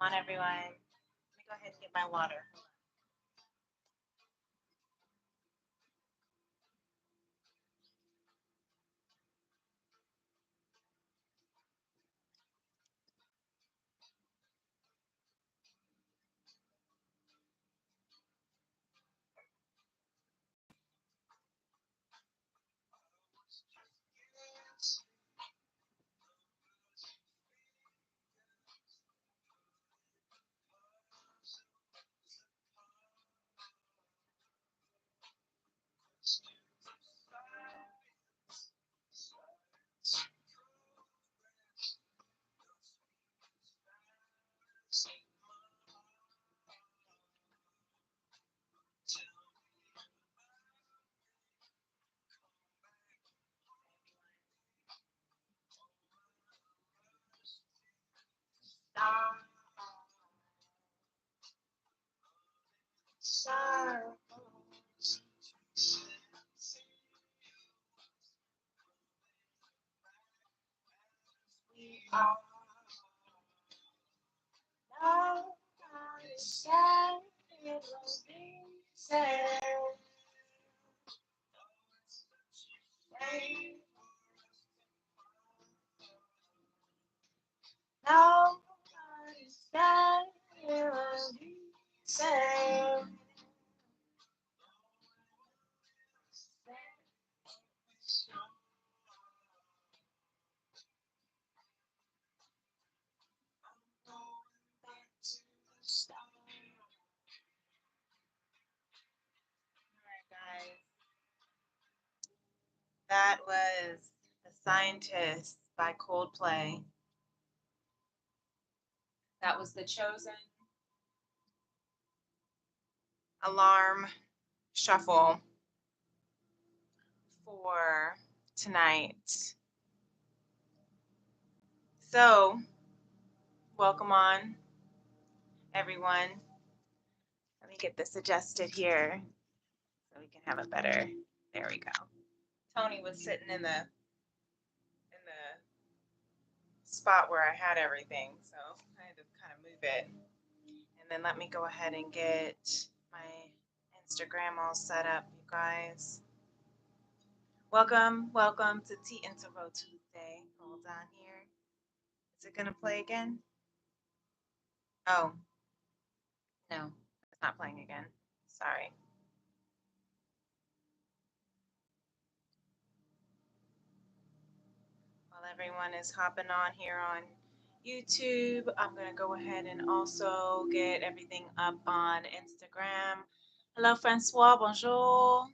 Come on, everyone. Let me go ahead and get my water. Guys, that was The Scientist by Coldplay. That was the chosen alarm shuffle for tonight. So, welcome on, everyone. Let me get this adjusted here so we can have a better. There we go. Tony was sitting in the spot where I had everything, so I had to kind of move it. And then let me go ahead and get my Instagram all set up, you guys. Welcome to Tea Interval Tuesday. Hold on here. Is it gonna play again? Oh, no, it's not playing again. Sorry. While everyone is hopping on here on YouTube, I'm gonna go ahead and also get everything up on Instagram. Hello, Francois. Bonjour.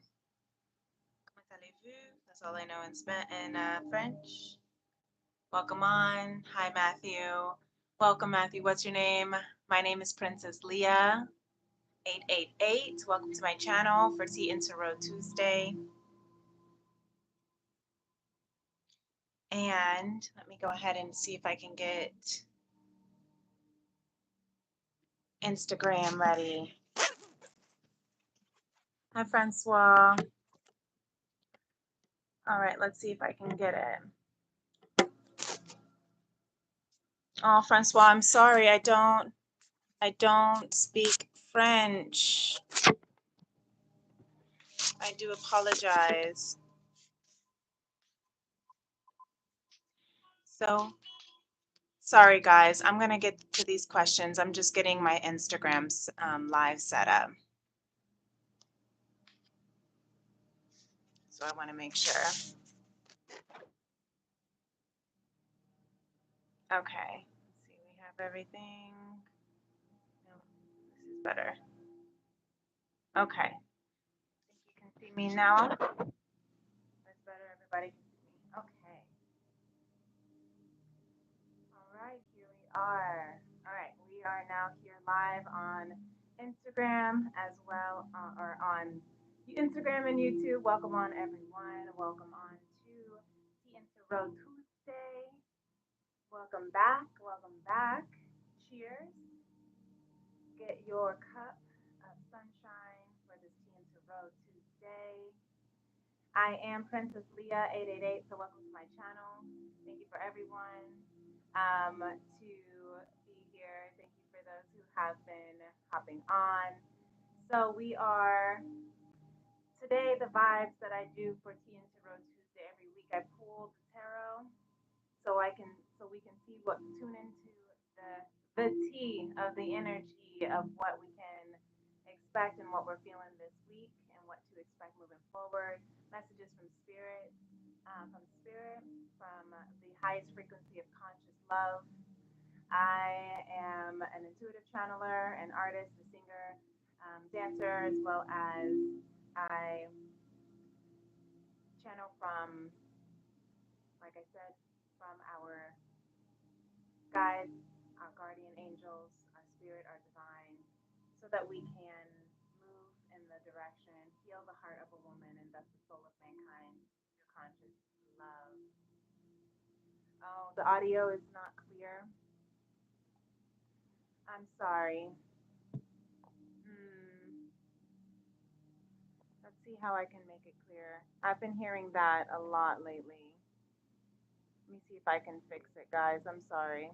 Comment allez-vous? That's all I know in French. Welcome on. Hi, Matthew. Welcome, Matthew. What's your name? My name is Princess Leah. 888. Welcome to my channel for Tea Intro Tuesday. And let me go ahead and see if I can get Instagram ready. Hi, Francois. All right, let's see if I can get it. Oh, Francois, I'm sorry. I don't speak French. I do apologize. So, sorry, guys. I'm going to get to these questions. I'm just getting my Instagram's live set up. So I want to make sure. Okay. Let's see. We have everything. No, this is better. Okay. I think you can see me now. That's better. Everybody can see me. Okay. All right. Here we are. All right. We are now here live on Instagram as well, or on Instagram and YouTube. Welcome on, everyone. Welcome on to the Intro Tuesday. Welcome back. Welcome back. Cheers. Get your cup of sunshine for this Tea Intro Tuesday. I am Princess Leah 888, so welcome to my channel. Thank you for everyone to be here. Thank you for have been hopping on. So we are today the vibes that I do for Tea and Tarot Tuesday every week. I pull the tarot so I can so we can see what tune into the tea of the energy of what we can expect and what we're feeling this week and what to expect moving forward. Messages from spirit, from the highest frequency of conscious love. I am an intuitive channeler, an artist, a singer, dancer, as well as I channel from, like I said, from our guides, our guardian angels, our spirit, our divine, so that we can move in the direction, heal the heart of a woman, and thus the soul of mankind through conscious love. Oh, the audio is not clear. I'm sorry. Hmm. Let's see how I can make it clear. I've been hearing that a lot lately. Let me see if I can fix it, guys. I'm sorry.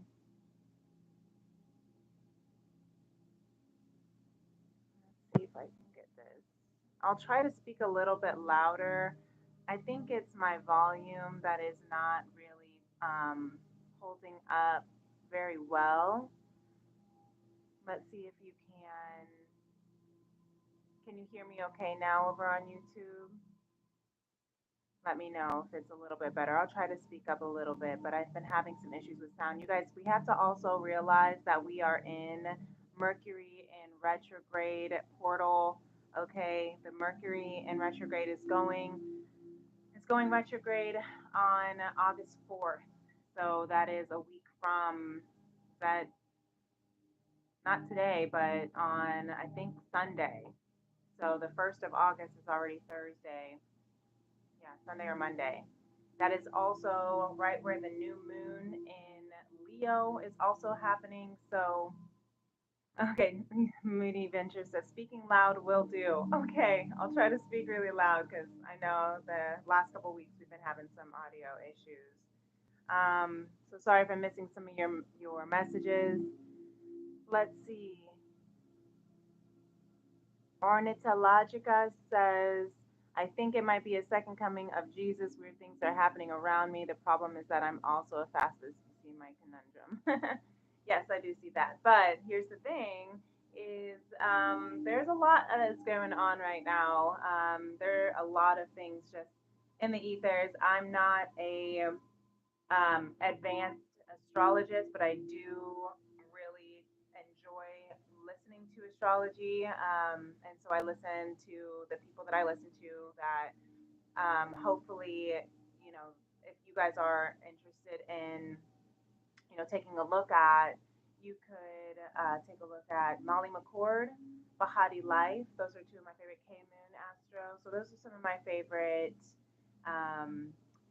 Let's see if I can get this. I'll try to speak a little bit louder. I think it's my volume that is not really holding up very well. Let's see if you can. Can you hear me okay now over on YouTube? Let me know if it's a little bit better. I'll try to speak up a little bit, but I've been having some issues with sound. You guys, we have to also realize that we are in Mercury in retrograde portal. Okay, the Mercury in retrograde is going retrograde on August 4th. So that is a week from that, not today, but on I think Sunday. So the 1st of August is already Thursday. Yeah, Sunday or Monday. That is also right where the new moon in Leo is also happening. So, okay, Moody Venture says speaking loud will do. Okay, I'll try to speak really loud because I know the last couple of weeks we've been having some audio issues. So sorry if I'm missing some of your messages. Let's see. Ornithologica says, I think it might be a second coming of Jesus. Weird things are happening around me. The problem is that I'm also a fastest. You see my conundrum. Yes, I do see that. But here's the thing is there's a lot that's going on right now. There are a lot of things just in the ethers. I'm not a advanced astrologist, but I do really enjoy listening to astrology. And so I listen to the people that I listen to that hopefully, if you guys are interested in, taking a look at, you could take a look at Molly McCord, Bahati Life. Those are two of my favorite K Moon Astro. So those are some of my favorite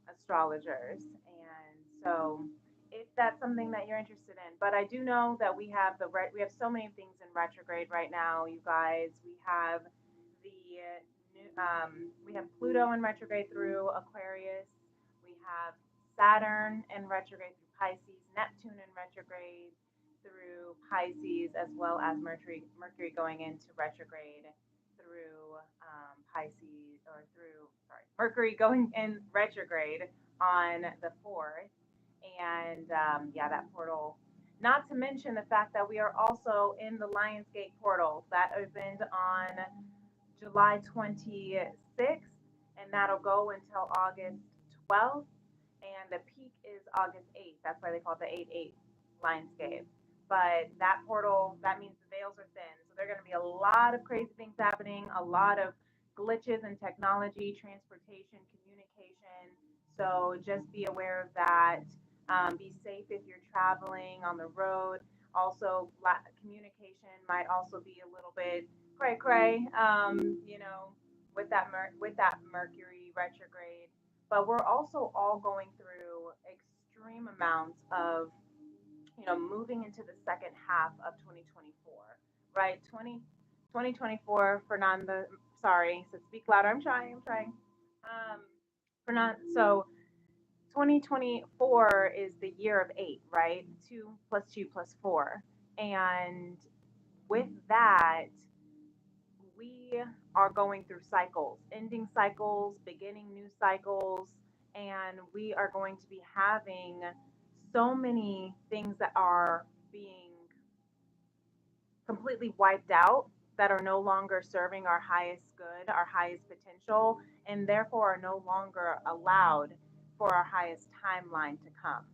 astrologers. And so if that's something that you're interested in, but I do know that we have so many things in retrograde right now, you guys. We have Pluto in retrograde through Aquarius. We have Saturn in retrograde through Pisces, Neptune in retrograde through Pisces, as well as Mercury going into retrograde through Pisces, or through, sorry, Mercury going in retrograde on the 4th. And yeah, that portal. Not to mention the fact that we are also in the Lionsgate portal that opened on July 26th, and that'll go until August 12th. And the peak is August 8th. That's why they call it the 8/8 Lionsgate. But that portal, that means the veils are thin. So there are going to be a lot of crazy things happening, a lot of glitches in technology, transportation, communication. So just be aware of that. Be safe if you're traveling on the road. Also, communication might also be a little bit cray cray, with that Mercury retrograde. But we're also all going through extreme amounts of, moving into the second half of 2024, right? 2024, Fernanda, sorry, so speak louder. I'm trying. Fernanda, so 2024 is the year of eight, right? 2 plus 2 plus 4. And with that, we are going through cycles, ending cycles, beginning new cycles, and we are going to be having so many things that are being completely wiped out, that are no longer serving our highest good, our highest potential, and therefore are no longer allowed for our highest timeline to come,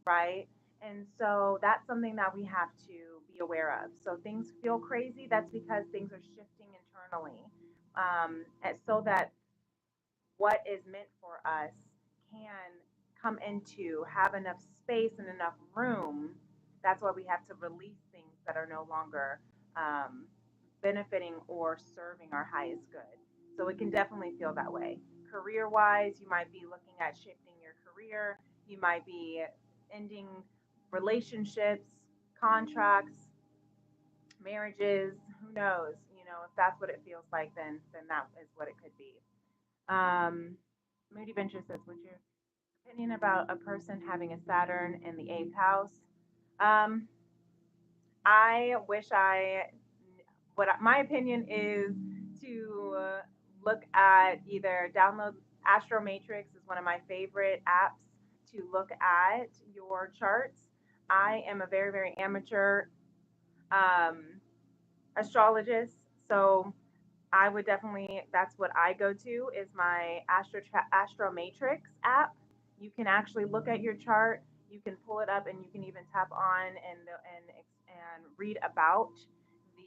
right? And so that's something that we have to be aware of. So things feel crazy, that's because things are shifting internally. And so that what is meant for us can come into, have enough space and enough room. That's why we have to release things that are no longer um, benefiting or serving our highest good. So it can definitely feel that way. Career wise, you might be looking at shifting your career, you might be ending relationships, contracts, marriages, who knows? You know, if that's what it feels like, then that is what it could be. Moody Venture says, "What's your opinion about a person having a Saturn in the eighth house?" Um, I wish I, my opinion is to look at, either download Astro Matrix is one of my favorite apps to look at your charts. I am a very, very amateur um, astrologist, so I would definitely, that's what I go to, is my Astro Matrix app. You can actually look at your chart. You can pull it up, and you can even tap on and read about the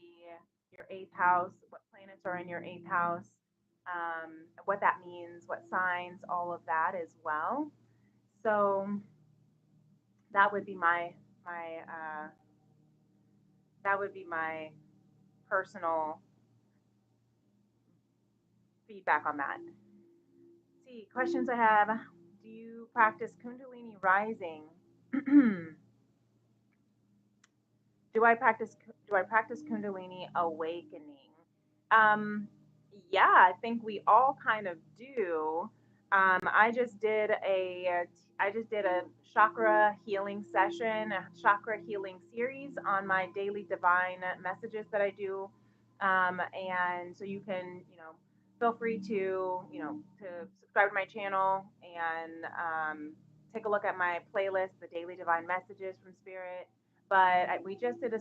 your eighth house, what planets are in your eighth house, what that means, what signs, all of that as well. So that would be my that would be my personal feedback on that. See, questions I have. Do you practice Kundalini rising? Do I practice Kundalini awakening? Um, yeah, I think we all kind of do. I just did a chakra healing session, a chakra healing series on my daily divine messages that I do. And so you can, feel free to, to subscribe to my channel and take a look at my playlist, the daily divine messages from Spirit. But we just did a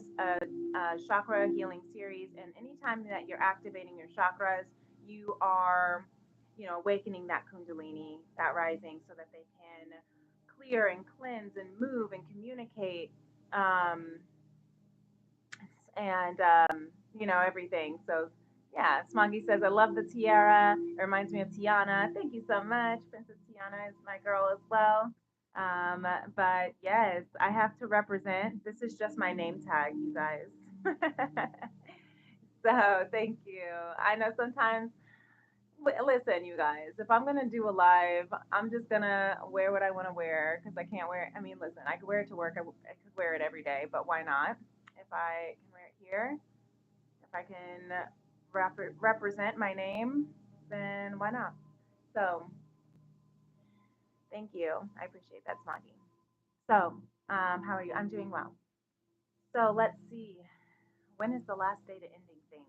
chakra healing series, and anytime that you're activating your chakras, you are, awakening that kundalini, that rising, so that they can clear and cleanse and move and communicate, um, and everything. So yeah, Smoggy says, I love the tiara. It reminds me of Tiana. Thank you so much. Princess Tiana is my girl as well. But yes, I have to represent. This is just my name tag, you guys. So thank you. I know sometimes, listen, you guys, if I'm gonna do a live, I'm just gonna wear what I want to wear, because I can't wear. I mean, listen, I could wear it to work. I could wear it every day, but why not? If I can wear it here, if I can represent my name, then why not? So thank you. I appreciate that, Smoggy. So, how are you? I'm doing well. So let's see. When is the last day to ending things?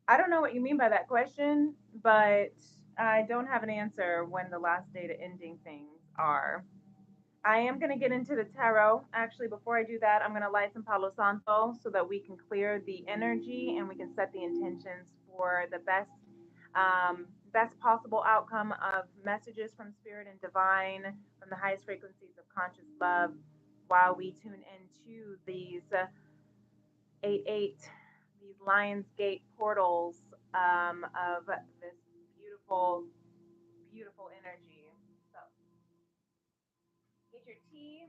I don't know what you mean by that question, but I don't have an answer when the last day to ending things are. I am going to get into the tarot. Actually, before I do that, I'm going to light some Palo Santo so that we can clear the energy and we can set the intentions for the best possible outcome of messages from Spirit and Divine, from the highest frequencies of conscious love, while we tune into these 8-8, these Lionsgate portals of this beautiful, beautiful energy. So get your tea.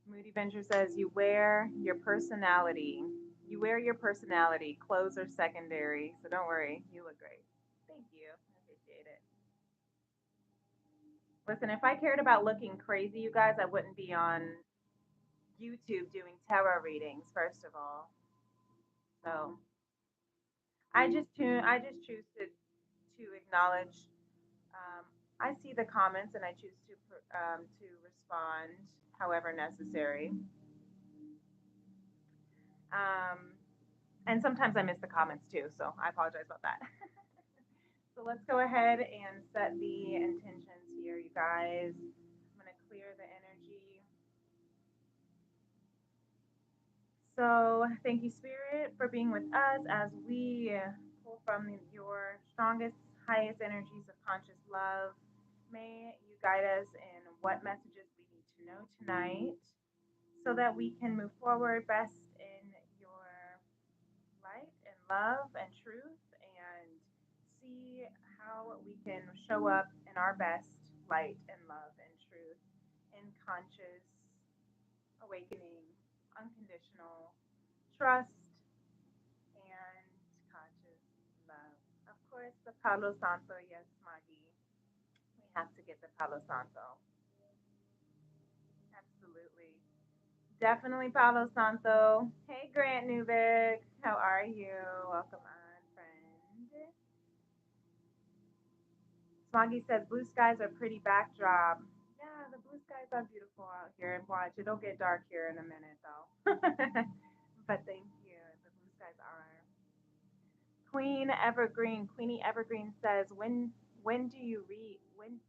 Moody Venture says, you wear your personality. You wear your personality. Clothes are secondary. So don't worry. You look great. Thank you. I appreciate it. Listen, if I cared about looking crazy, you guys, I wouldn't be on YouTube doing tarot readings, first of all. So I just choose to acknowledge. Um, I see the comments and I choose to respond however necessary. Um, and sometimes I miss the comments too, so I apologize about that. So let's go ahead and set the intentions here, you guys. I'm gonna clear the energy. So thank you, Spirit, for being with us as we pull from your strongest, highest energies of conscious love. May you guide us in what messages we need to know tonight so that we can move forward best in your light and love and truth and see how we can show up in our best light and love and truth in conscious awakening, unconditional trust, and conscious love. Of course, the Palo Santo, yes, Maggie. We have to get the Palo Santo. Absolutely. Definitely Palo Santo. Hey, Grant Newbeck. How are you? Welcome on, friend. Smoggy says blue skies are pretty backdrop. Yeah, the blue skies are beautiful out here. And watch, it'll get dark here in a minute, though. But thank you. The blue skies are. Queen Evergreen. Queenie Evergreen says, when do you read? When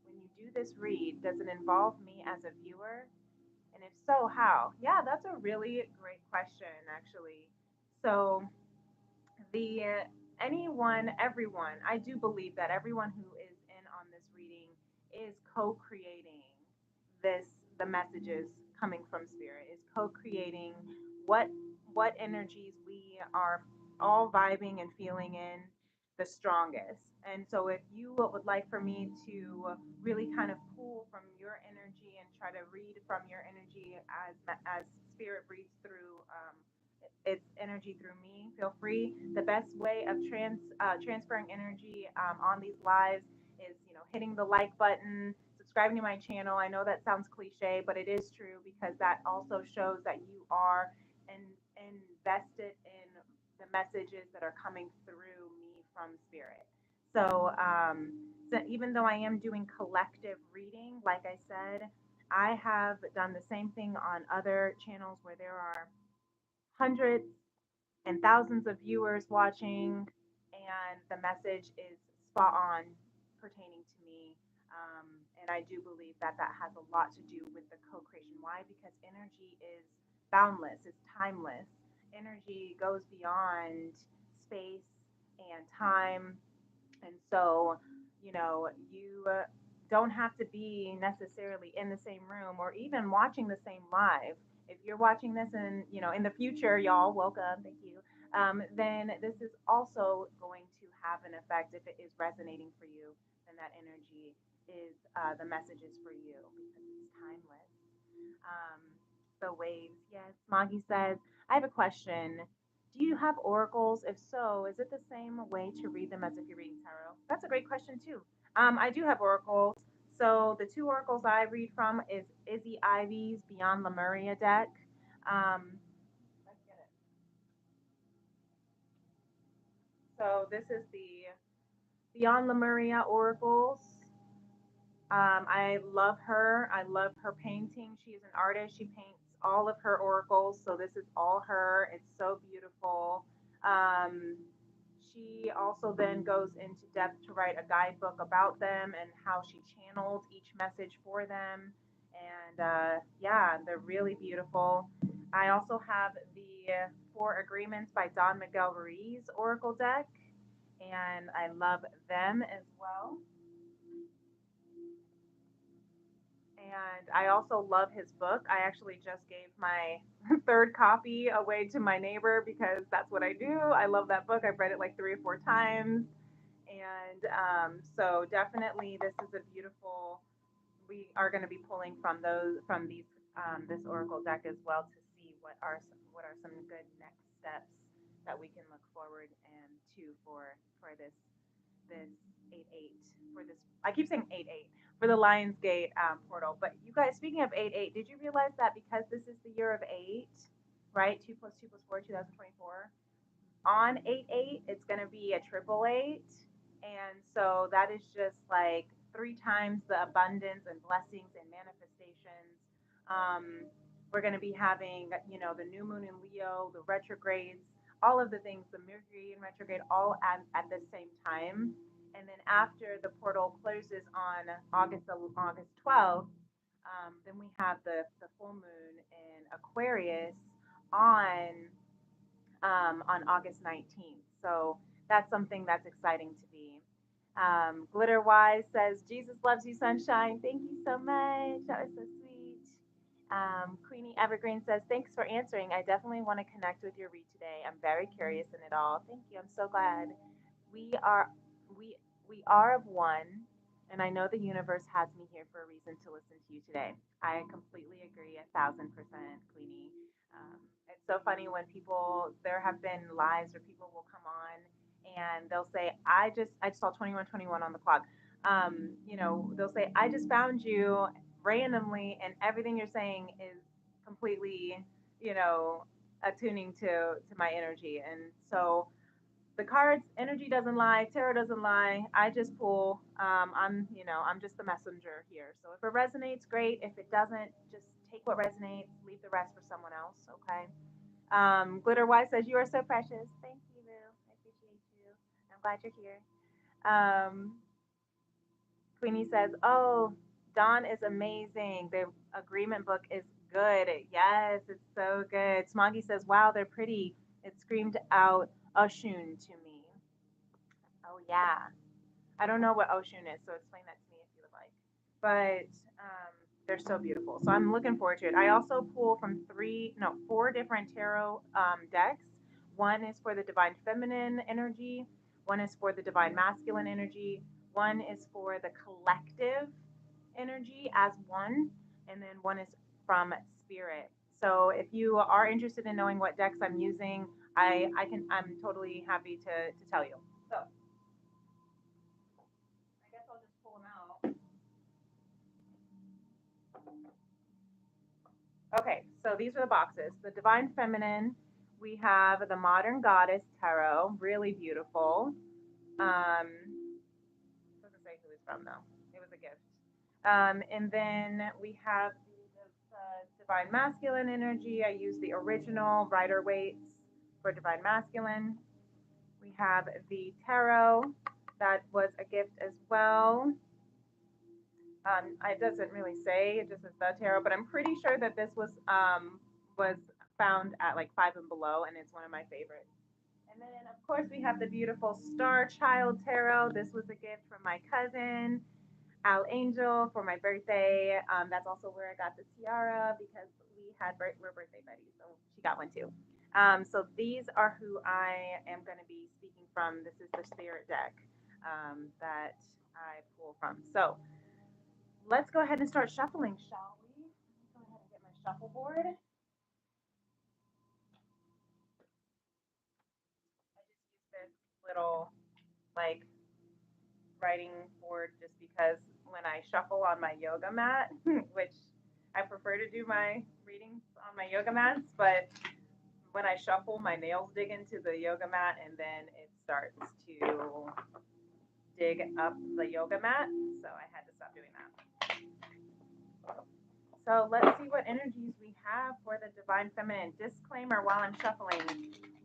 you do this read, does it involve me as a viewer? And if so, how? Yeah, that's a really great question, actually. So the anyone, everyone, I do believe that everyone who is in on this reading is co-creating this, the messages coming from spirit is co-creating what what energies we are all vibing and feeling in the strongest. And so if you would like for me to really kind of pull from your energy and try to read from your energy as spirit breathes through its energy through me, feel free. The best way of transferring energy on these lives is, hitting the like button, subscribing to my channel. I know that sounds cliche, but it is true because that also shows that you are invested in the messages that are coming through me from spirit. So even though I am doing collective reading, like I said, I have done the same thing on other channels where there are hundreds and thousands of viewers watching, and the message is spot on pertaining to me. And I do believe that that has a lot to do with the co creation. Why? Because energy is boundless, it's timeless. Energy goes beyond space and time, and so, you don't have to be necessarily in the same room or even watching the same live. If you're watching this in, in the future, y'all, welcome, thank you. Then this is also going to have an effect if it is resonating for you. Then that energy is the messages for you because it's timeless. Um, the waves, yes. Maggie says, I have a question. Do you have oracles? If so, is it the same way to read them as if you're reading tarot? That's a great question too. I do have oracles. So the two oracles I read from is Izzy Ivy's Beyond Lemuria deck. Let's get it. So this is the Beyond Lemuria oracles. I love her. I love her painting. She is an artist. She paints all of her oracles. So this is all her. It's so beautiful. Um, she also then goes into depth to write a guidebook about them and how she channeled each message for them. And yeah, they're really beautiful. I also have the Four Agreements by Don Miguel Ruiz Oracle deck, and I love them as well. And I also love his book. I actually just gave my third copy away to my neighbor because that's what I do. I love that book. I've read it like 3 or 4 times. And so definitely this is a beautiful, we are going to be pulling from these, this Oracle deck as well to see what are some good next steps that we can look forward and to for this 8-8 for this. I keep saying 8-8 for the Lionsgate portal. But you guys, speaking of 8-8, did you realize that because this is the year of eight, right? 2 plus 2 plus 4, 2024. on 8/8, it's going to be a triple eight. And so that is just like three times the abundance and blessings and manifestations. Um, we're going to be having, the new moon in Leo, the retrogrades, all of the things, the Mercury in retrograde, all at the same time. And then after the portal closes on August 12th, then we have the full moon in Aquarius on on August 19th. So that's something that's exciting to me. Glitter Wise says, Jesus loves you, sunshine. Thank you so much. That was so sweet. Queenie Evergreen says, thanks for answering. I definitely want to connect with your read today. I'm very curious in it all. Thank you. I'm so glad. We are we we are of one, and I know the universe has me here for a reason to listen to you today. I completely agree, 1,000%, Queenie. It's so funny when there have been lives where people will come on and they'll say, I just saw 2121 on the clock. They'll say, I just found you randomly, and everything you're saying is completely, you know, attuning to my energy. And so the cards, energy doesn't lie, tarot doesn't lie. I just pull. I'm just the messenger here. So if it resonates, great. If it doesn't, just take what resonates, leave the rest for someone else. Okay. Glitter Wise says, you are so precious. Thank you, Lou. I appreciate you. I'm glad you're here. Um, Queenie says, oh, Dawn is amazing. The agreement book is good. Yes, it's so good. Smoggy says, wow, they're pretty. It screamed out Oshun to me. Oh, yeah. I don't know what Oshun is, so explain that to me if you would like. But they're so beautiful. So I'm looking forward to it. I also pull from four different tarot decks. One is for the divine feminine energy, one is for the divine masculine energy, one is for the collective energy as one, and then one is from spirit. So if you are interested in knowing what decks I'm using, I'm totally happy to tell you. So I guess I'll just pull them out. Okay, so these are the boxes. The Divine Feminine, we have the Modern Goddess Tarot, really beautiful. It doesn't say who it's from though. It was a gift. And then we have the Divine Masculine energy. I use the original Rider Waite for Divine Masculine. We have the Tarot, that was a gift as well. It doesn't really say; it just says the tarot. But I'm pretty sure that this was found at like Five and Below, and it's one of my favorites. And then, of course, we have the beautiful Star Child Tarot. This was a gift from my cousin, Al Angel, for my birthday. That's also where I got the tiara because we're birthday buddies, so she got one too. So these are who I am going to be speaking from. This is the spirit deck that I pull from. So let's go ahead and start shuffling, shall we? Let me go ahead and get my shuffleboard. I just use this little like writing board just because when I shuffle on my yoga mat, which I prefer to do my readings on my yoga mats, but when I shuffle, my nails dig into the yoga mat and then it starts to dig up the yoga mat. So I had to stop doing that. So let's see what energies we have for the divine feminine. Disclaimer while I'm shuffling,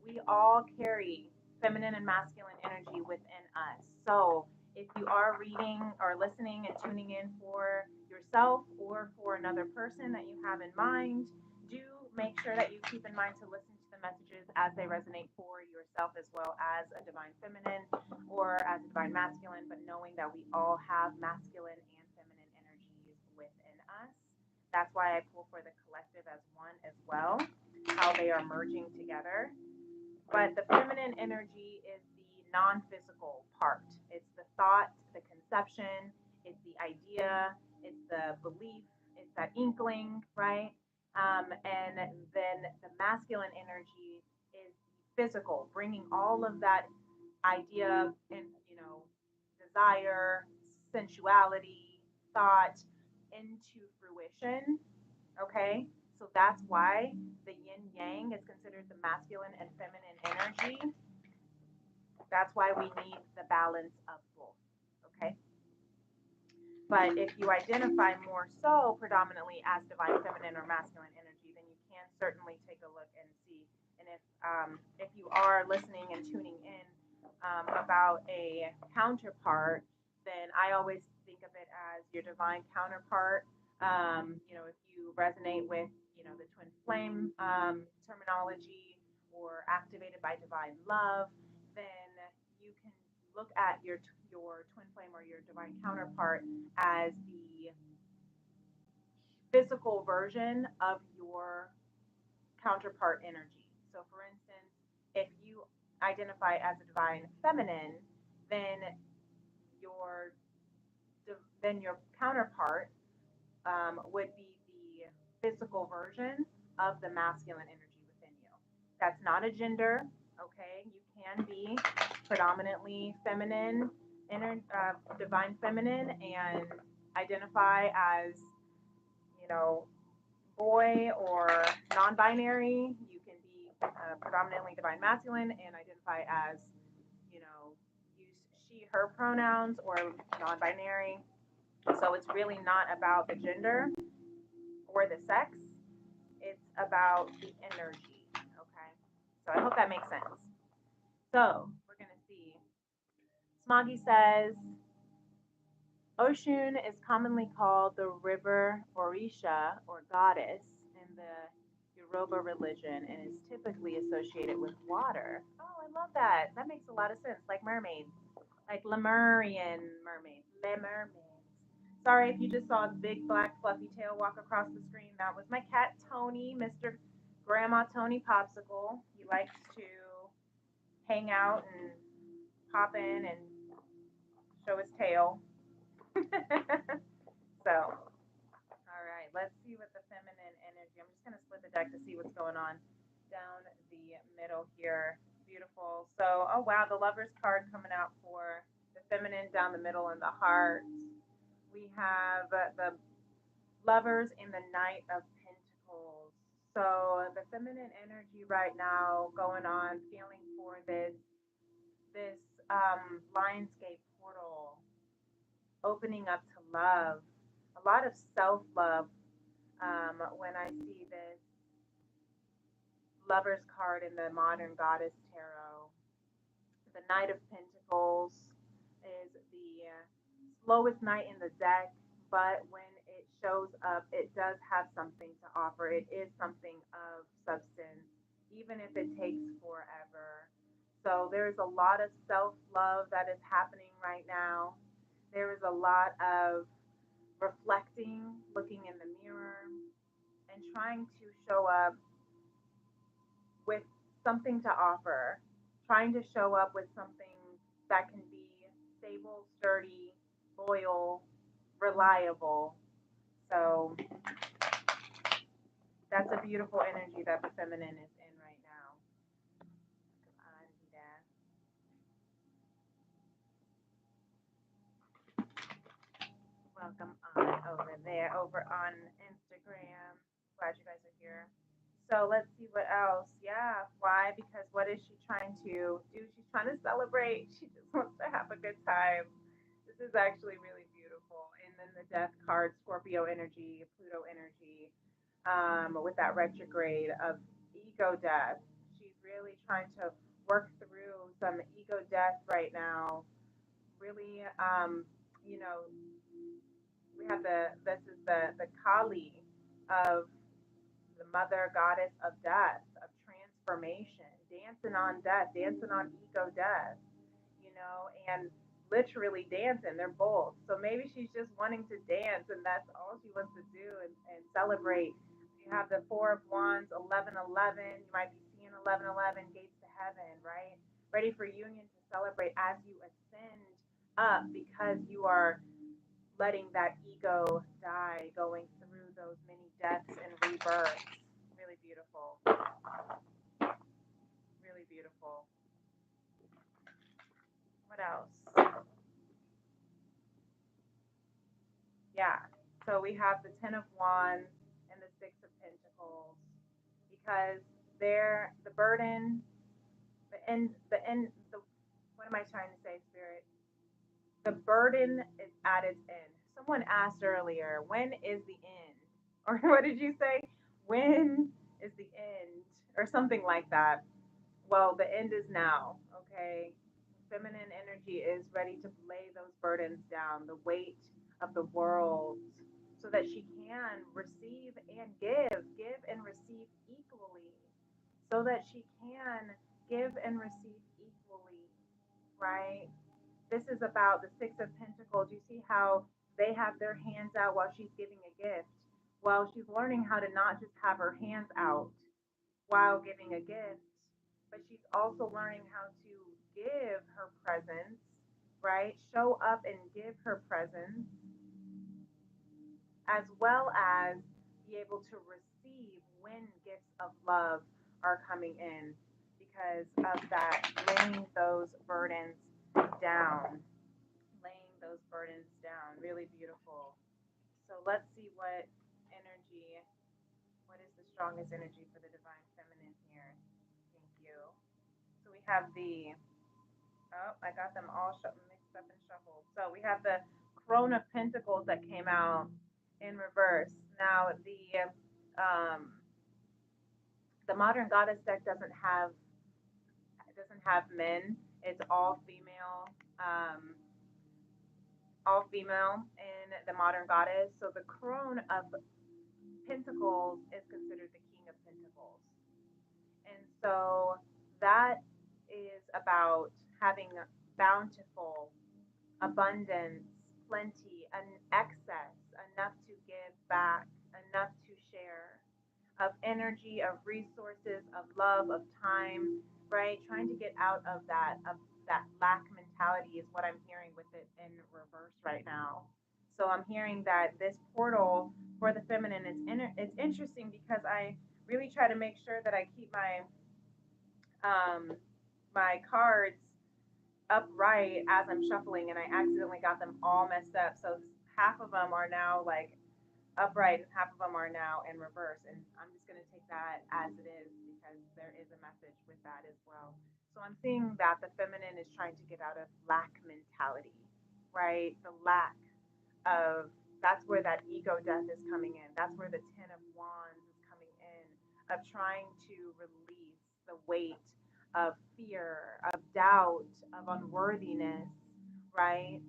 we all carry feminine and masculine energy within us. So if you are reading or listening and tuning in for yourself or for another person that you have in mind, do make sure that you keep in mind to listen to the messages as they resonate for yourself as well as a divine feminine or as a divine masculine, but knowing that we all have masculine and feminine energies within us. That's why I pull for the collective as one as well, how they are merging together. But the feminine energy is the non physical part. It's the thought, the conception, it's the idea, it's the belief, it's that inkling, right? And then the masculine energy is physical, bringing all of that idea and, desire, sensuality, thought into fruition. Okay, so that's why the yin yang is considered the masculine and feminine energy. That's why we need the balance of both. Okay. But if you identify more so predominantly as divine feminine or masculine energy, then you can certainly take a look and see. And if you are listening and tuning in about a counterpart, then I always think of it as your divine counterpart. If you resonate with the twin flame terminology or activated by divine love, then you can look at your twin flame or your divine counterpart as the physical version of your counterpart energy. So, for instance, if you identify as a divine feminine, then your your counterpart would be the physical version of the masculine energy within you. That's not a gender, okay? You can be predominantly feminine, divine feminine, and identify as, you know, boy or non binary. You can be predominantly divine masculine and identify as, use she, her pronouns or non binary. So it's really not about the gender or the sex, it's about the energy. Okay. So I hope that makes sense. So we're going to see. Smoggy says Oshun is commonly called the river Orisha or goddess in the Yoruba religion and is typically associated with water. Oh, I love that. That makes a lot of sense. Like mermaids, like Lemurian mermaids, Le mermaids. Sorry if you just saw a big black fluffy tail walk across the screen. That was my cat Tony, Mr. Grandma Tony Popsicle. He likes to hang out and pop in and show his tail. So, all right, let's see what the feminine energy. I'm just going to split the deck to see what's going on down the middle here. Beautiful. So, oh wow, the Lover's card coming out for the feminine down the middle and the heart. We have the Lovers in the Knight of Pentacles. So, the feminine energy right now going on, feeling for this Lionsgate portal opening up to love, a lot of self love. When I see this Lover's card in the Modern Goddess Tarot, the Knight of Pentacles is the slowest knight in the deck, but when it shows up, it does have something to offer. It is something of substance, even if it takes forever. So there's a lot of self love that is happening right now. There is a lot of reflecting, looking in the mirror, and trying to show up with something to offer, trying to show up with something that can be stable, sturdy, loyal, reliable. So that's a beautiful energy that the feminine is in right now. Welcome on over there, over on Instagram. Glad you guys are here. So let's see what else. Yeah, why? Because what is she trying to do? She's trying to celebrate. She just wants to have a good time. This is actually really beautiful. And then the death card, Scorpio energy, Pluto energy, with that retrograde of ego death. She's really trying to work through some ego death right now. Really, you know, we have this is the Kali of the mother goddess of death, of transformation, dancing on death, dancing on ego death, and literally dancing. They're both. So maybe she's just wanting to dance and that's all she wants to do and celebrate. You have the Four of Wands, 1111. You might be seeing 1111, gates to heaven, right? Ready for union to celebrate as you ascend up because you are letting that ego die, going through those many deaths and rebirths. Really beautiful. Really beautiful. What else? Yeah. So we have the Ten of Wands and the Six of Pentacles because they're the burden, the end, the what am I trying to say, Spirit? The burden is at its end. Someone asked earlier, when is the end? Or what did you say? When is the end? Or something like that. Well, the end is now, okay? Feminine energy is ready to lay those burdens down, the weight of the world, so that she can receive and give and receive equally, so that she can give and receive equally, right? This is about the Six of Pentacles. You see how they have their hands out while she's giving a gift. Well, she's learning how to not just have her hands out while giving a gift, but she's also learning how to give her presence, right? Show up and give her presence, as well as be able to receive when gifts of love are coming in because of that, laying those burdens down. Laying those burdens down. Really beautiful. So let's see what energy, what is the strongest energy for the divine feminine here? Thank you. So we have the, oh, I got them all mixed up and shuffled. So we have the Crone of Pentacles that came out in reverse. Now the modern goddess deck doesn't have men. It's all female in the modern goddess. So the Crone of Pentacles is considered the King of Pentacles. And so that is about having bountiful, abundance, plenty, an excess, enough to give back, enough to share, of energy, of resources, of love, of time, right? Trying to get out of that lack mentality is what I'm hearing with it in reverse right now. So I'm hearing that this portal for the feminine it's interesting because I really try to make sure that I keep um, my cards upright as I'm shuffling, and I accidentally got them all messed up. So half of them are now like upright and half of them are now in reverse. And I'm just going to take that as it is because there is a message with that as well. So I'm seeing that the feminine is trying to get out of lack mentality, right? The lack of, that's where that ego death is coming in. That's where the Ten of Wands is coming in, of trying to release the weight of fear, of doubt, of unworthiness, right?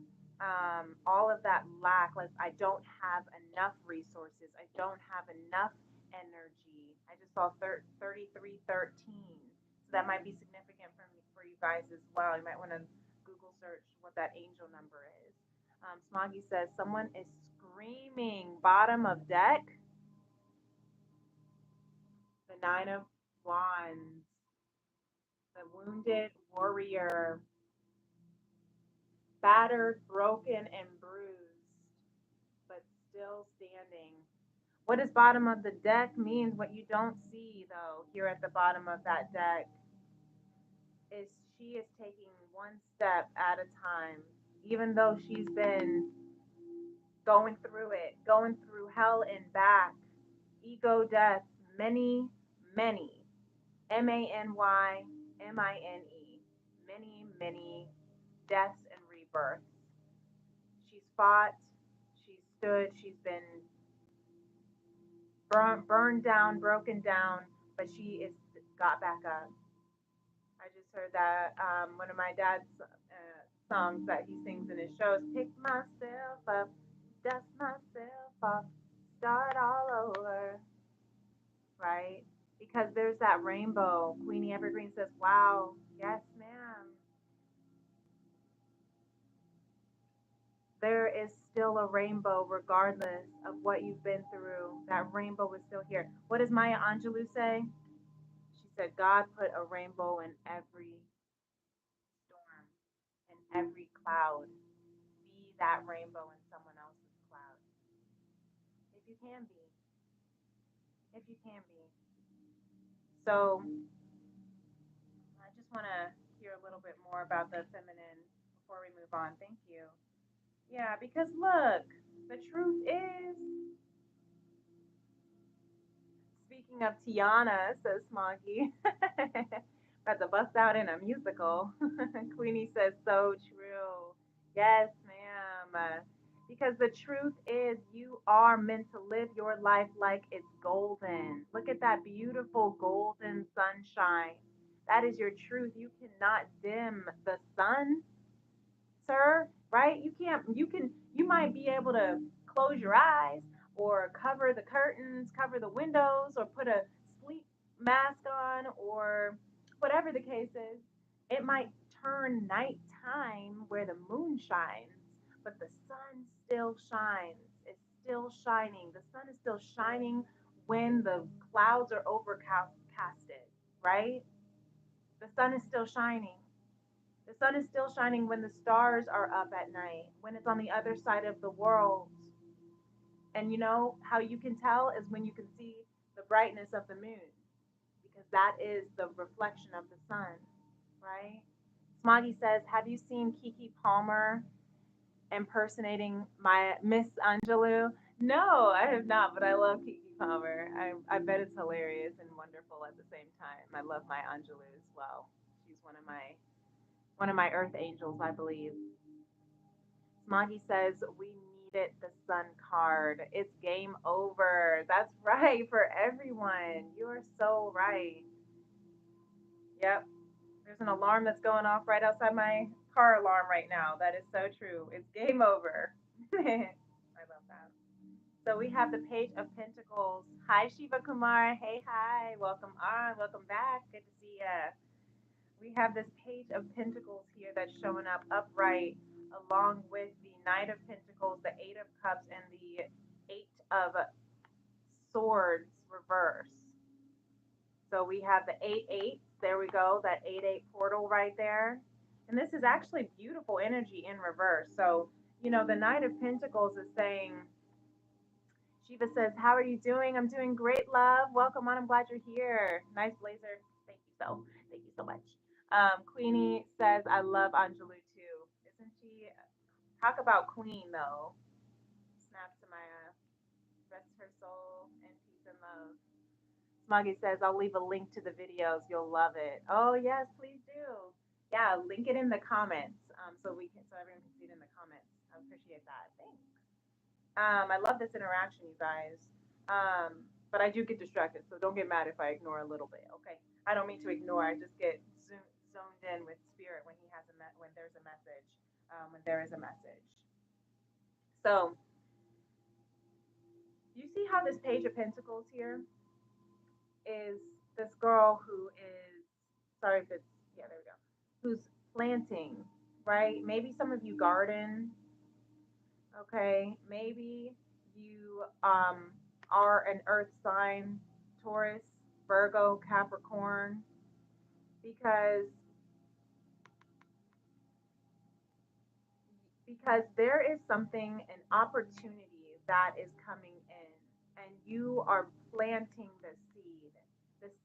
All of that lack, like I don't have enough resources, I don't have enough energy. I just saw 3313. So that might be significant for you guys as well. You might want to Google search what that angel number is. Smoggy says someone is screaming bottom of deck. The Nine of Wands, the wounded warrior, battered, broken, and bruised, but still standing. What does bottom of the deck means? What you don't see though here at the bottom of that deck is she is taking one step at a time, even though she's been going through it, going through hell and back, ego death, many, many, MANYMINE, many deaths and rebirths. She's fought, she's stood, she's been burned down, broken down, but she is got back up. I just heard that one of my dad's songs that he sings in his shows. Pick myself up, dust myself off, start all over, right? Because there's that rainbow. Queenie Evergreen says, "Wow, yes, ma'am." There is still a rainbow regardless of what you've been through. That rainbow is still here. What does Maya Angelou say? She said, God put a rainbow in every storm, in every cloud. Be that rainbow in someone else's cloud. If you can be. If you can be. So I just want to hear a little bit more about the feminine before we move on. Thank you. Yeah, because look, the truth is, speaking of Tiana, says Smoggy, Got to bust out in a musical. Queenie says, so true. Yes, ma'am. Because the truth is, you are meant to live your life like it's golden. Look at that beautiful golden sunshine. That is your truth. You cannot dim the sun, sir, right? You might be able to close your eyes or cover the curtains, cover the windows, or put a sleep mask on, or whatever the case is. It might turn nighttime where the moon shines, but the sun still shines. It's still shining. The sun is still shining when the clouds are overcasted, right? The sun is still shining. The sun is still shining when the stars are up at night, when it's on the other side of the world. And you know how you can tell is when you can see the brightness of the moon, because that is the reflection of the sun, right? Smoggy says, have you seen Kiki Palmer impersonating my Miss Angelou? No, I have not, but I love Kiki Palmer. I bet it's hilarious and wonderful at the same time. I love my Angelou as well. She's one of my earth angels, I believe. Smoggy says we needed the sun card. It's game over. That's right for everyone. You're so right. Yep. There's an alarm that's going off right outside my car alarm right now. That is so true. It's game over. I love that. So we have the Page of Pentacles. Hi, Shiva Kumar. Hey, hi. Welcome on. Welcome back. Good to see ya. We have this Page of Pentacles here that's showing up upright, along with the Knight of Pentacles, the Eight of Cups, and the Eight of Swords reverse. So we have the 8 8. There we go, that 8 8 portal right there. And this is actually beautiful energy in reverse. So, the Knight of Pentacles is saying, Shiva says, how are you doing? I'm doing great, love. Welcome on. I'm glad you're here. Nice blazer. Thank you so. Thank you so much. Queenie says, I love Angelou too. Isn't she? Talk about Queen though. Snap to my rest her soul in peace and love. Smoggy says, I'll leave a link to the videos. You'll love it. Oh yes, please do. Yeah, link it in the comments so everyone can see it in the comments. I appreciate that. Thanks. I love this interaction, you guys. But I do get distracted, so don't get mad if I ignore a little bit. Okay, I don't mean to ignore. I just get zoned in with spirit when when there's a message, when there is a message. So you see how this Page of Pentacles here is this girl who is, sorry if it's, yeah, there we go, who's planting, right? Maybe some of you garden. Okay, maybe you are an earth sign, Taurus, Virgo, Capricorn, because there is something, an opportunity that is coming in, and you are planting the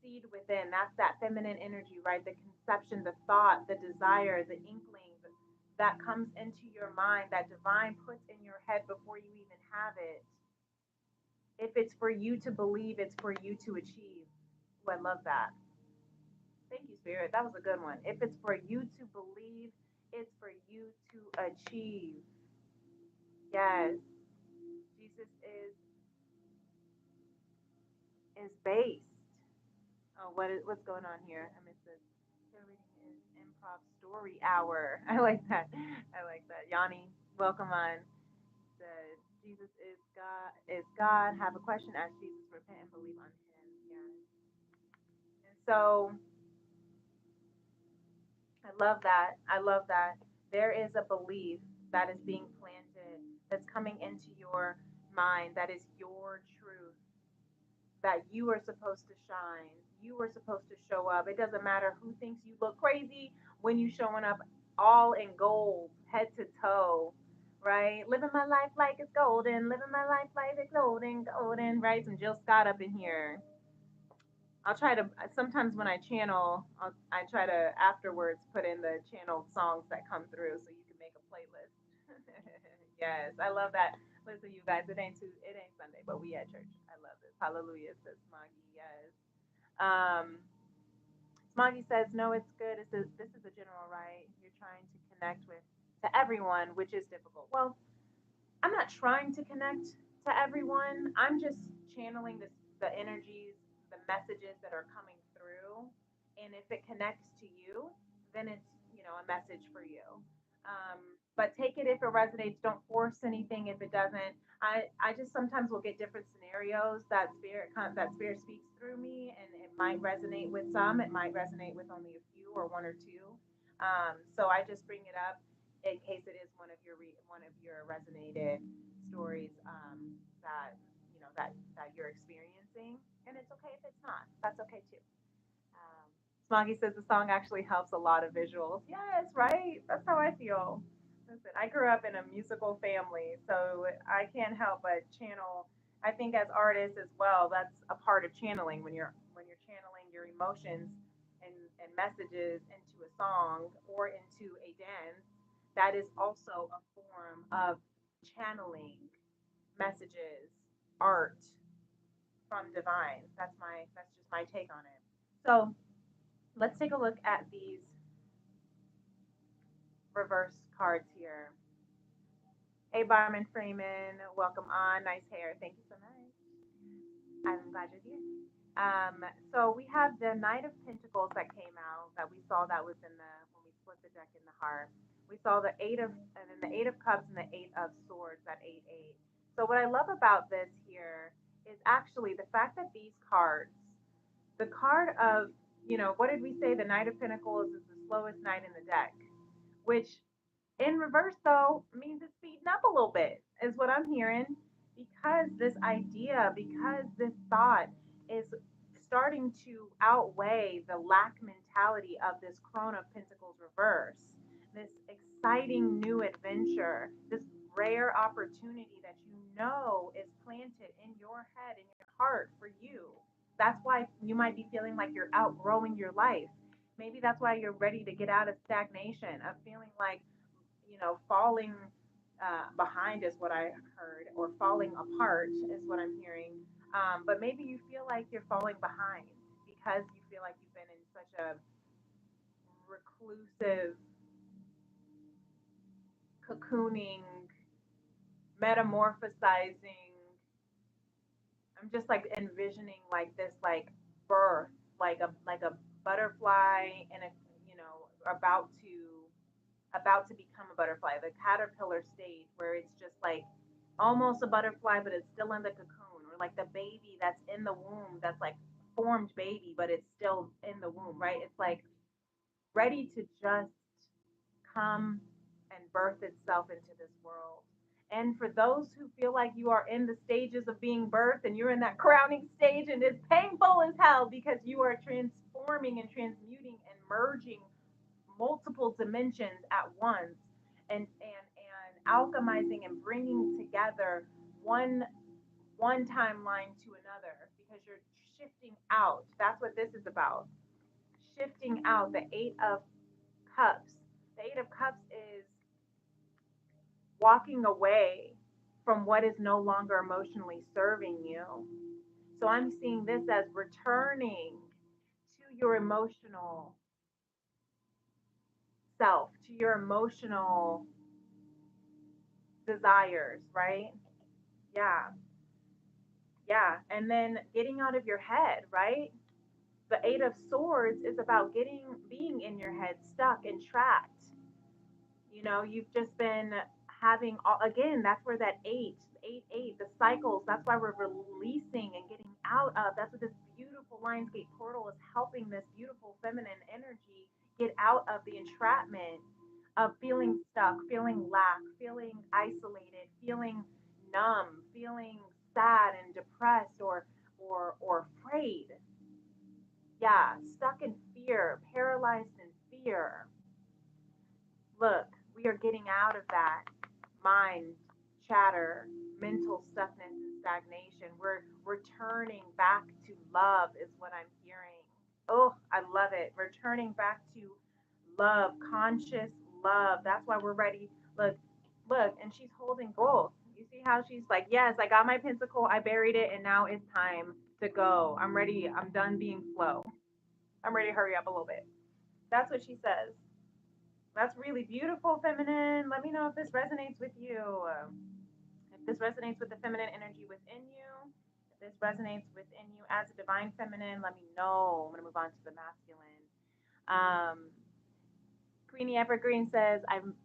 seed within. That's that feminine energy, right? The conception, the thought, the desire, the inkling that comes into your mind, that divine puts in your head before you even have it. If it's for you to believe, it's for you to achieve. Ooh, I love that. Thank you, Spirit. That was a good one. If it's for you to believe, it's for you to achieve. Yes, Jesus is based. Oh, what's going on here? I missed this. Tarot reading is improv story hour. I like that. I like that. Yanni, welcome on. Said Jesus is God. Is God? Have a question? Ask Jesus. Repent and believe on Him. Yes. And so I love that. I love that. There is a belief that is being planted, that's coming into your mind, that is your truth, that you are supposed to shine. You are supposed to show up. It doesn't matter who thinks you look crazy when you showing up all in gold, head to toe, right? Living my life like it's golden, living my life like it's golden, golden, right? Some Jill Scott up in here. I'll try to sometimes when I channel, I try to afterwards put in the channel songs that come through so you can make a playlist. Yes, I love that. Listen, you guys, it ain't Sunday, but we at church. I love this. Hallelujah, says Maggie. Yes. Um, Smoggy says, no, it's good. This is a general right. You're trying to connect with to everyone, which is difficult. Well, I'm not trying to connect to everyone. I'm just channeling the energies, the messages that are coming through. And if it connects to you, then it's, a message for you. But take it if it resonates. Don't force anything if it doesn't. I just sometimes will get different scenarios that spirit speaks through me, and it might resonate with some. It might resonate with only a few or one or two. So I just bring it up in case it is one of your resonated stories, that you're experiencing, and it's okay if it's not. That's okay too. Um, Smoggy says the song actually helps a lot of visuals. Yes, right. That's how I feel. Listen, I grew up in a musical family, so I can't help but channel. I think as artists as well, that's a part of channeling when you're channeling your emotions and messages into a song or into a dance. That is also a form of channeling messages, art from divine. That's just my take on it. So let's take a look at these reverse cards here. Hey, Barman Freeman, welcome on. Nice hair. Thank you so much. I'm glad you're here. So we have the Knight of Pentacles that came out that we saw that was in the when we split the deck in the heart. We saw the and then the Eight of Cups and the Eight of Swords, that 8-8. So what I love about this here is actually the fact that these cards, the card of, what did we say? The Knight of Pentacles is the slowest knight in the deck, which in reverse, though, means it's speeding up a little bit, is what I'm hearing. Because this thought is starting to outweigh the lack mentality of this Crone of Pentacles reverse, this exciting new adventure, this rare opportunity that you know is planted in your head, in your heart for you. That's why you might be feeling like you're outgrowing your life. Maybe that's why you're ready to get out of stagnation, of feeling like, falling behind is what I heard, or falling apart is what I'm hearing. But maybe you feel like you're falling behind because you feel like you've been in such a reclusive, cocooning, metamorphosizing. I'm just like envisioning like this, like birth, like a butterfly and a, about to become a butterfly, the caterpillar stage where it's just like almost a butterfly, but it's still in the cocoon, or like the baby that's in the womb, that's like formed baby, but it's still in the womb, right? It's like ready to just come and birth itself into this world. And for those who feel like you are in the stages of being birthed and you're in that crowning stage and it's painful as hell because you are transforming and transmuting and merging multiple dimensions at once, and alchemizing and bringing together one one timeline to another, because you're shifting out. That's what this is about. Shifting out. The 8 of Cups. The 8 of Cups is walking away from what is no longer emotionally serving you. So I'm seeing this as returning to your emotional self, to your emotional desires, right? Yeah, yeah. And then getting out of your head, right? The 8 of Swords is about being in your head, stuck and trapped. You've just been having, again, that's where that eight, the cycles, that's why we're releasing and getting out of. That's what this beautiful Lionsgate portal is helping this beautiful feminine energy get out of the entrapment of feeling stuck, feeling lack, feeling isolated, feeling numb, feeling sad and depressed, or afraid. Yeah, stuck in fear, paralyzed in fear. Look, we are getting out of that mind chatter, mental stuckness and stagnation. We're returning back to love, is what I'm hearing. Oh, I love it. Returning back to love, conscious love. That's why we're ready. Look, look, and she's holding both. You see how she's like, yes, I got my pentacle, I buried it, and now it's time to go. I'm ready. I'm done being flow. I'm ready to hurry up a little bit. That's what she says. That's really beautiful, feminine. Let me know if this resonates with you. If this resonates with the feminine energy within you, if this resonates within you as a divine feminine, let me know. I'm going to move on to the masculine. Um, Queenie Evergreen says,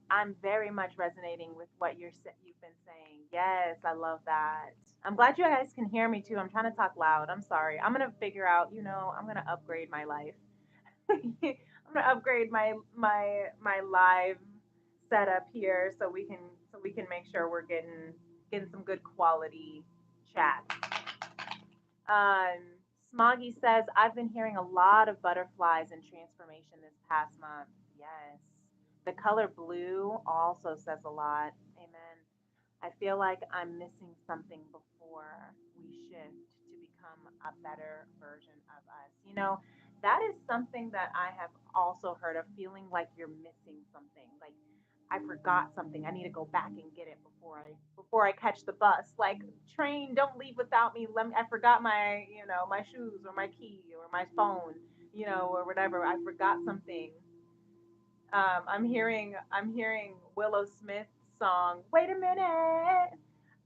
I'm very much resonating with what you've been saying. Yes, I love that. I'm glad you guys can hear me too. I'm trying to talk loud. I'm sorry. I'm gonna figure out. I'm gonna upgrade my life. I'm gonna upgrade my live setup here so we can make sure we're getting some good quality chat. Smoggy says, I've been hearing a lot of butterflies and transformation this past month. Yes. The color blue also says a lot. Amen. I feel like I'm missing something before we shift to become a better version of us. That is something that I have also heard of, feeling like you're missing something. Like I forgot something. I need to go back and get it before I catch the bus. Like train, don't leave without me. I forgot my shoes or my key or my phone, or whatever. I forgot something. I'm hearing Willow Smith's song. Wait a minute.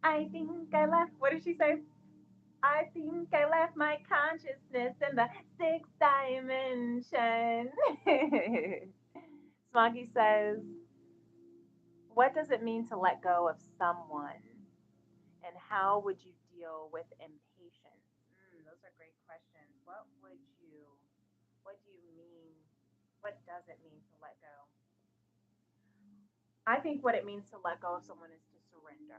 I think I left. What did she say? I think I left my consciousness in the sixth dimension. Smoggy says, what does it mean to let go of someone? And how would you deal with impatience? Those are great questions. What do you mean? What does it mean to let go? I think what it means to let go of someone is to surrender.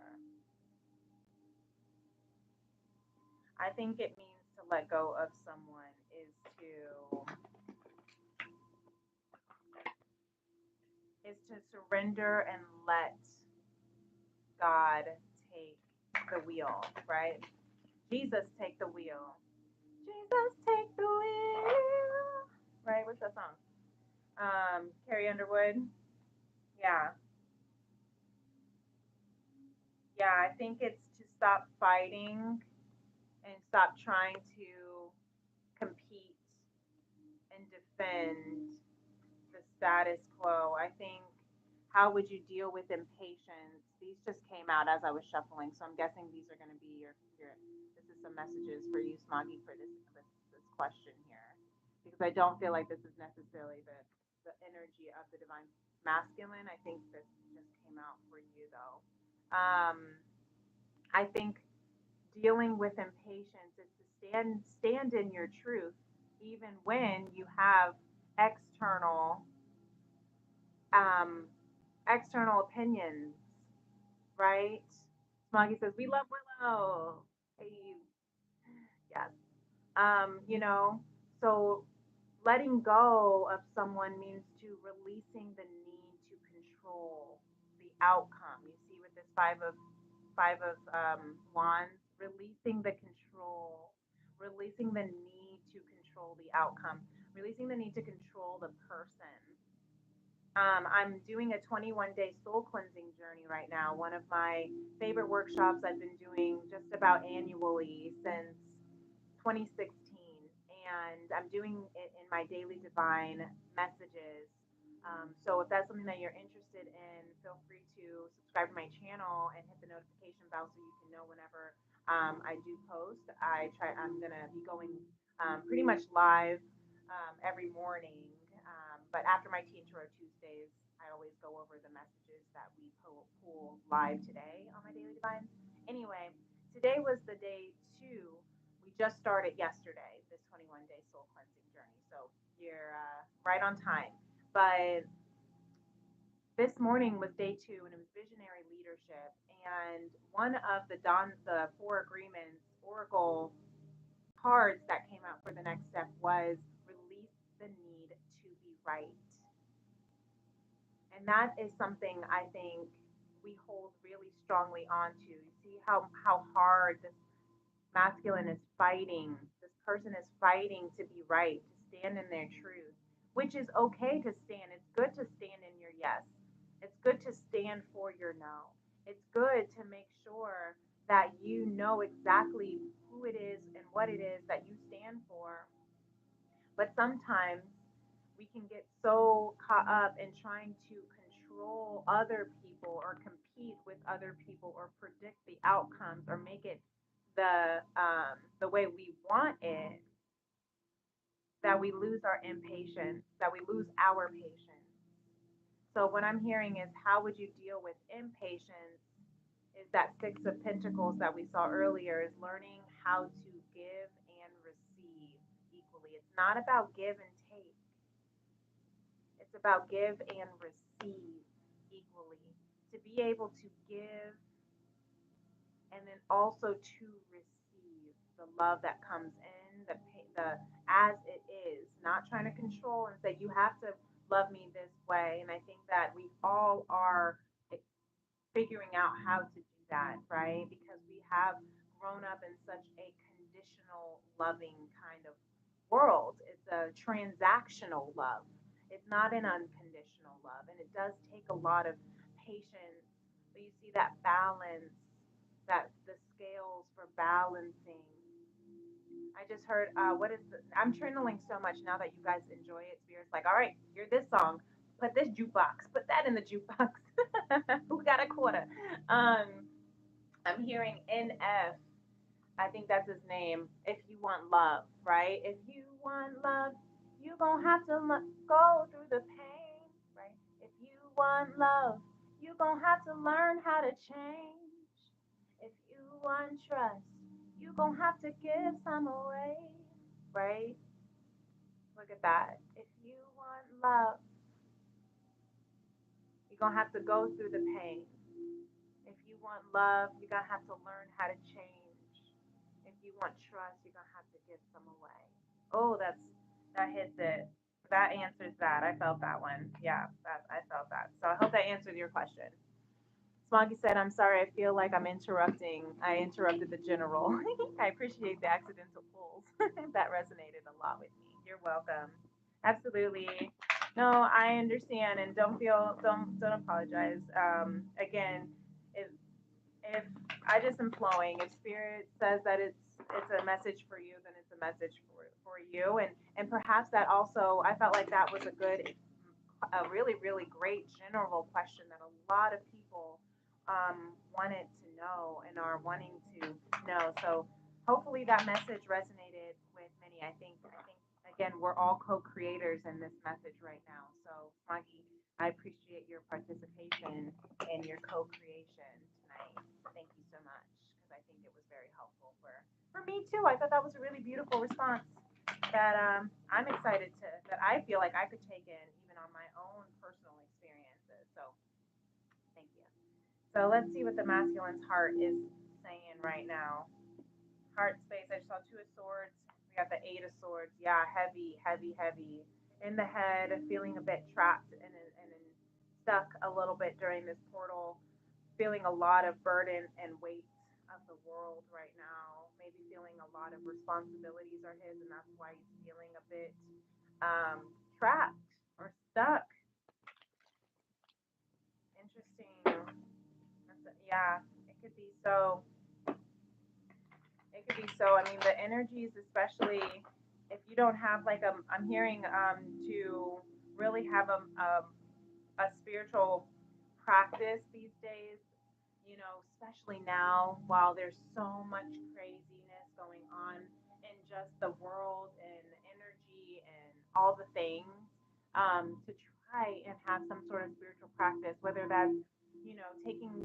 I think it means to let go of someone is to surrender and let God take the wheel, right? Jesus take the wheel. Jesus take the wheel. Right? What's that song? Carrie Underwood. Yeah. Yeah, I think it's to stop fighting and stop trying to compete and defend the status quo. I think how would you deal with impatience? These just came out as I was shuffling, so I'm guessing these are going to be your. This is some messages for you, Smoggy, for this question here, because I don't feel like this is necessarily the energy of the divine masculine. I think this just came out for you though. I think dealing with impatience is to stand in your truth, even when you have external um, external opinions, right? Smoggy says, we love Willow. Hey, yes. So letting go of someone means to releasing the need to control the outcome. You see with this five of wands, releasing the control, releasing the need to control the outcome, releasing the need to control the person. I'm doing a 21-day soul cleansing journey right now. One of my favorite workshops I've been doing just about annually since 2016. And I'm doing it in my daily divine messages. So if that's something that you're interested in, feel free to subscribe to my channel and hit the notification bell so you can know whenever I do post. I'm gonna be going pretty much live every morning. But after my Teen Tarot Tuesdays, I always go over the messages that we pull live today on my Daily Divine. Anyway, today was the day 2. We just started yesterday, this 21-day soul cleansing journey. So you're right on time. But this morning was day 2, and it was visionary leadership. And one of the 4 agreements oracle cards that came out for the next step was release the need to be right. And that is something I think we hold really strongly onto. You see how hard this masculine is fighting. This person is fighting to be right, to stand in their truth, which is okay to stand. It's good to stand in your yes. It's good to stand for your no. It's good to make sure that you know exactly who it is and what it is that you stand for. But sometimes we can get so caught up in trying to control other people or compete with other people or predict the outcomes or make it the way we want it, that we lose our impatience, that we lose our patience. So what I'm hearing is, how would you deal with impatience? Is that Six of Pentacles that we saw earlier, is learning how to give and receive equally. It's not about give and take. It's about give and receive equally. To be able to give and then also to receive the love that comes in, the as it is, not trying to control and say you have to love me this way. And I think that we all are figuring out how to do that, right? Because we have grown up in such a conditional loving kind of world. It's a transactional love. It's not an unconditional love. And it does take a lot of patience. But you see that balance, that the scales for balancing. I just heard, I'm channeling so much now that you guys enjoy it. Spirit's like, all right, hear this song. Put this jukebox. Put that in the jukebox. Who got a quarter? I'm hearing NF. I think that's his name. If you want love, right? If you want love, you gonna have to go through the pain, right? If you want love, you gonna have to learn how to change. If you want trust, you gonna have to give some away, right? Look at that. If you want love, you're gonna have to go through the pain. If you want love, you're gonna have to learn how to change. If you want trust, you're gonna have to give some away. Oh, that hits it. That answers that. I felt that one. Yeah, that I felt that. So I hope that answered your question. Smoggy said, I'm sorry, I feel like I'm interrupting. I interrupted the general. I appreciate the accidental pulls. That resonated a lot with me. You're welcome. Absolutely. No, I understand, and don't apologize. Again, if if I just am flowing, if spirit says that it's a message for you, then it's a message for you, and perhaps that also, I felt like that was a really, really great general question that a lot of people wanted to know and are wanting to know. So hopefully that message resonated with many. I think again, we're all co-creators in this message right now. So Maggie, I appreciate your participation and your co-creation tonight. Thank you so much, because I think it was very helpful for me too. I thought that was a really beautiful response that I'm excited that I feel like I could take in even on my own personal experiences. So thank you. So let's see what the masculine's heart is saying right now. Heart space. I saw Two of Swords. We got the Eight of Swords. Yeah, heavy, heavy, heavy. In the head, feeling a bit trapped and stuck a little bit during this portal. Feeling a lot of burden and weight of the world right now. Maybe feeling a lot of responsibilities are his, and that's why he's feeling a bit trapped or stuck. Interesting. Yeah, it could be so. It could be so. I mean, the energies, especially if you don't have like I'm hearing to really have a spiritual practice these days, especially now while there's so much craziness going on in just the world and energy and all the things, to try and have some sort of spiritual practice, whether that's, taking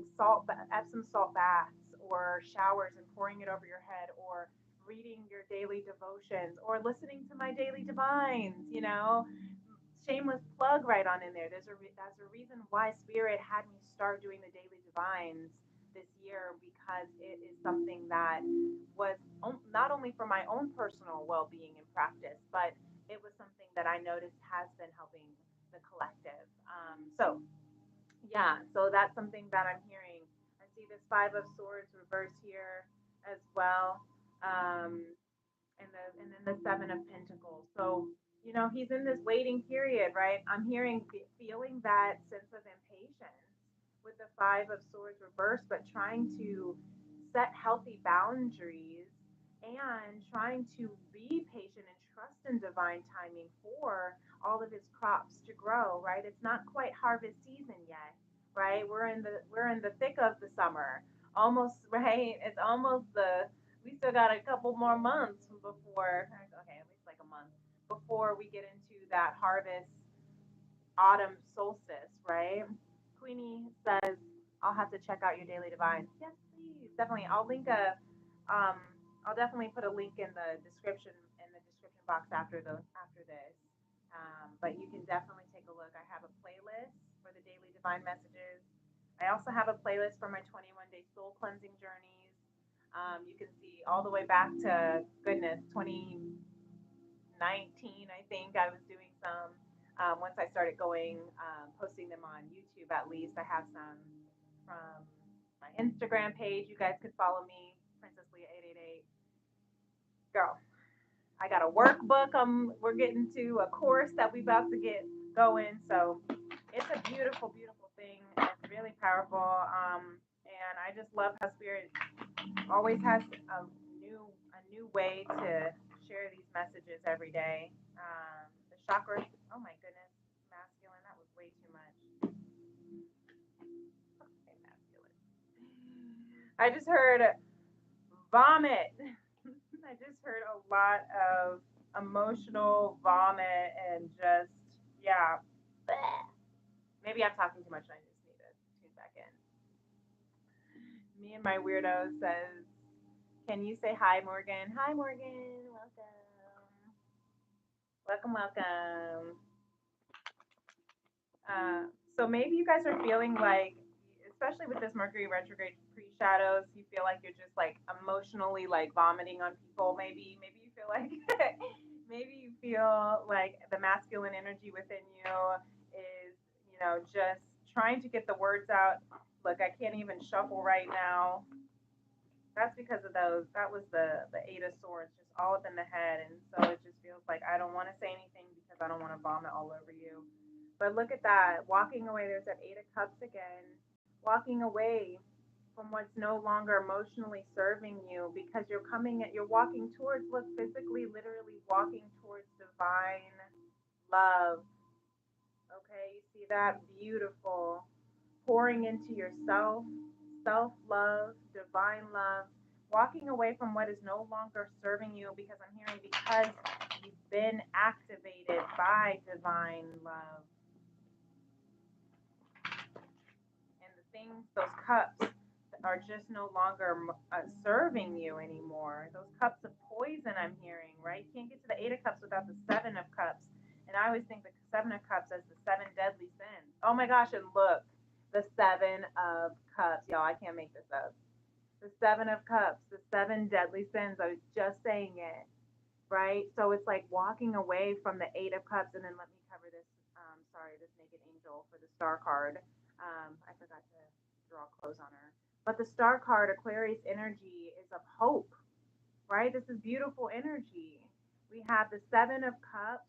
Epsom salt baths or showers and pouring it over your head, or reading your daily devotions, or listening to my daily divines. Shameless plug right on in there. That's a reason why Spirit had me start doing the daily divines this year, because it is something that was not only for my own personal well-being and practice, but it was something that I noticed has been helping the collective. So yeah, so that's something that I'm hearing. I see this Five of Swords reverse here as well. Um, and then the Seven of Pentacles. So, he's in this waiting period, right? I'm hearing feeling that sense of impatience with the Five of Swords reversed, but trying to set healthy boundaries and trying to be patient and trust in divine timing for all of his crops to grow, right? It's not quite harvest season yet, right? We're in the thick of the summer. Almost, right? It's almost the we still got a couple more months before, okay, at least like a month before we get into that harvest autumn solstice, right? Queenie says, I'll have to check out your daily divine. Yes, please. Definitely. Um I'll definitely put a link in the description box after this. But you can definitely take a look. I have a playlist for the daily divine messages. I also have a playlist for my 21-day soul cleansing journeys. You can see all the way back to goodness 2019. I think I was doing some. Once I started going, posting them on YouTube at least, I have some from my Instagram page. You guys could follow me, Princess Leah 888. Girl, I got a workbook. We're getting to a course that we about to get going. So it's a beautiful, beautiful thing. It's really powerful. And I just love how Spirit always has a new way to share these messages every day. The chakras. Oh my goodness, masculine. That was way too much. Okay, masculine. I just heard vomit. I just heard a lot of emotional vomit and just yeah. Maybe I'm talking too much and I just need to tune back in. Me and my weirdo says, "Can you say hi, Morgan? Hi, Morgan. Welcome, welcome, welcome." So maybe you guys are feeling like, especially with this Mercury retrograde pre-shadows, you feel like you're just like emotionally like vomiting on people. Maybe you feel like maybe you feel like the masculine energy within you is, just trying to get the words out. Look, I can't even shuffle right now. That's because of those. That was the Eight of Swords, just all up in the head, and so it just feels like I don't want to say anything because I don't want to vomit all over you. But look at that, walking away. There's that Eight of Cups again. Walking away from what's no longer emotionally serving you because you're walking towards, look, physically, literally walking towards divine love. Okay, you see that? Beautiful. Pouring into yourself, self love, divine love, walking away from what is no longer serving you because I'm hearing because you've been activated by divine love. And the things, those cups, are just no longer serving you anymore. Those cups of poison I'm hearing, right? You can't get to the Eight of Cups without the Seven of Cups. And I always think the Seven of Cups as the seven deadly sins. Oh my gosh, and look, the Seven of Cups. Y'all, I can't make this up. The Seven of Cups, the seven deadly sins. I was just saying it, right? So it's like walking away from the Eight of Cups. And then let me cover this, this naked angel for the star card. I forgot to draw close on her. But the star card, Aquarius energy, is of hope, right? This is beautiful energy. We have the Seven of Cups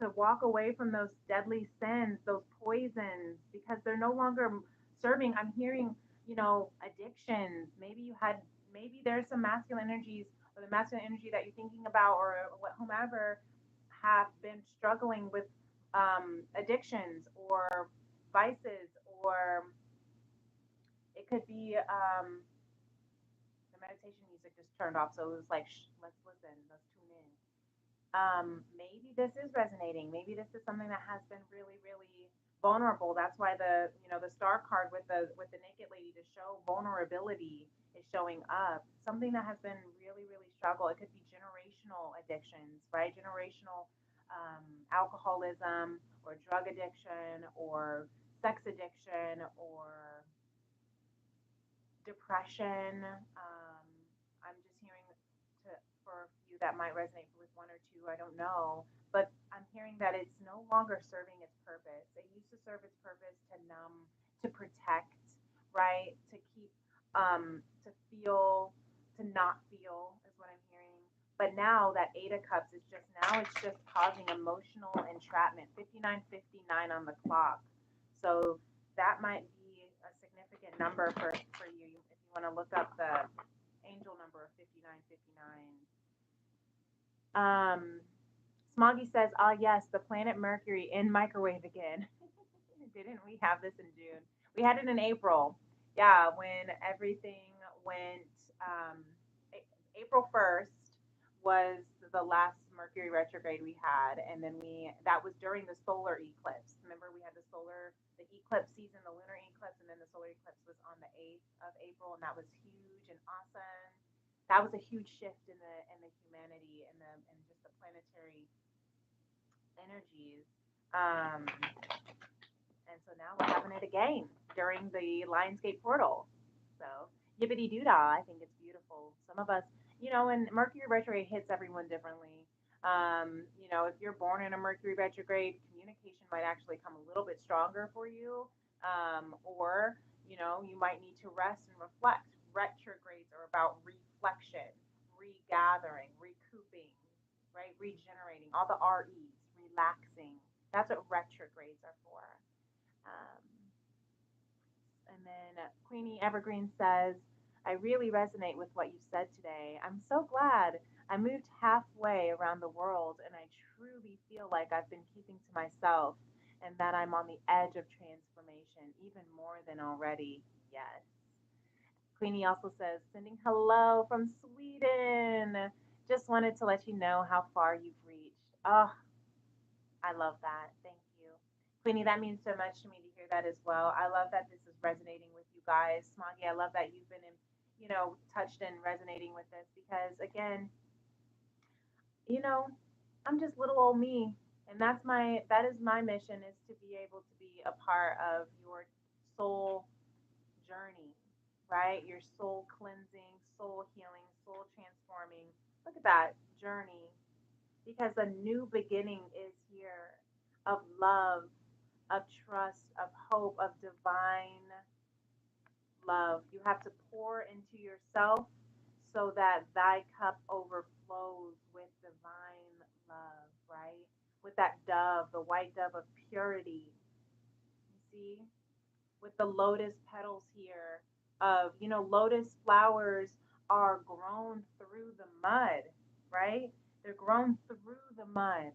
to walk away from those deadly sins, those poisons, because they're no longer serving. I'm hearing, addictions. Maybe there's some masculine energies or the masculine energy that you're thinking about or whomever have been struggling with addictions or vices, or it could be the meditation music just turned off, so it was like, let's listen, let's tune in. Maybe this is resonating. Maybe this is something that has been really, really vulnerable. That's why the star card with the naked lady to show vulnerability is showing up. Something that has been really, really struggle. It could be generational addictions, right? Generational alcoholism or drug addiction or sex addiction or depression. I'm just hearing for a few that might resonate with one or two. I don't know, but I'm hearing that it's no longer serving its purpose. It used to serve its purpose to numb, to protect, right? To keep, to feel, to not feel is what I'm hearing. But now that Eight of Cups is it's just causing emotional entrapment. 59:59 on the clock. So that might be a significant number for you if you want to look up the angel number of 59:59. Smoggy says, "Ah, yes, the planet Mercury in microwave again." Didn't we have this in June? We had it in April. Yeah, when everything went. Um, April 1st was the last Mercury retrograde we had, and then that was during the solar eclipse. Remember, we had the eclipse season, the lunar eclipse, and then the solar eclipse was on the 8th of April, and that was huge and awesome. That was a huge shift in the humanity and just the planetary energies. Um, and so now we're having it again during the Lionsgate portal. So yippity doo dah! I think it's beautiful. Some of us, and Mercury retrograde hits everyone differently. If you're born in a Mercury retrograde, communication might actually come a little bit stronger for you, or you might need to rest and reflect. Retrogrades are about reflection, regathering, recouping, right? Regenerating, all the REs, relaxing. That's what retrogrades are for. Um, and then Queenie Evergreen says, I really resonate with what you said today. I'm so glad I moved halfway around the world and I truly feel like I've been keeping to myself and that I'm on the edge of transformation, even more than already. Yes. Queenie also says, sending hello from Sweden. Just wanted to let you know how far you've reached. Oh, I love that. Thank you. Queenie, that means so much to me to hear that as well. I love that this is resonating with you guys. Smoggy, I love that you've been touched and resonating with this because again, you know, I'm just little old me. And that is my mission is to be able to be a part of your soul journey, right? Your soul cleansing, soul healing, soul transforming. Look at that journey because a new beginning is here of love, of trust, of hope, of divine love. You have to pour into yourself so that thy cup overflows with divine love, right? With that dove, the white dove of purity. You see? With the lotus petals here of, lotus flowers are grown through the mud, right? They're grown through the mud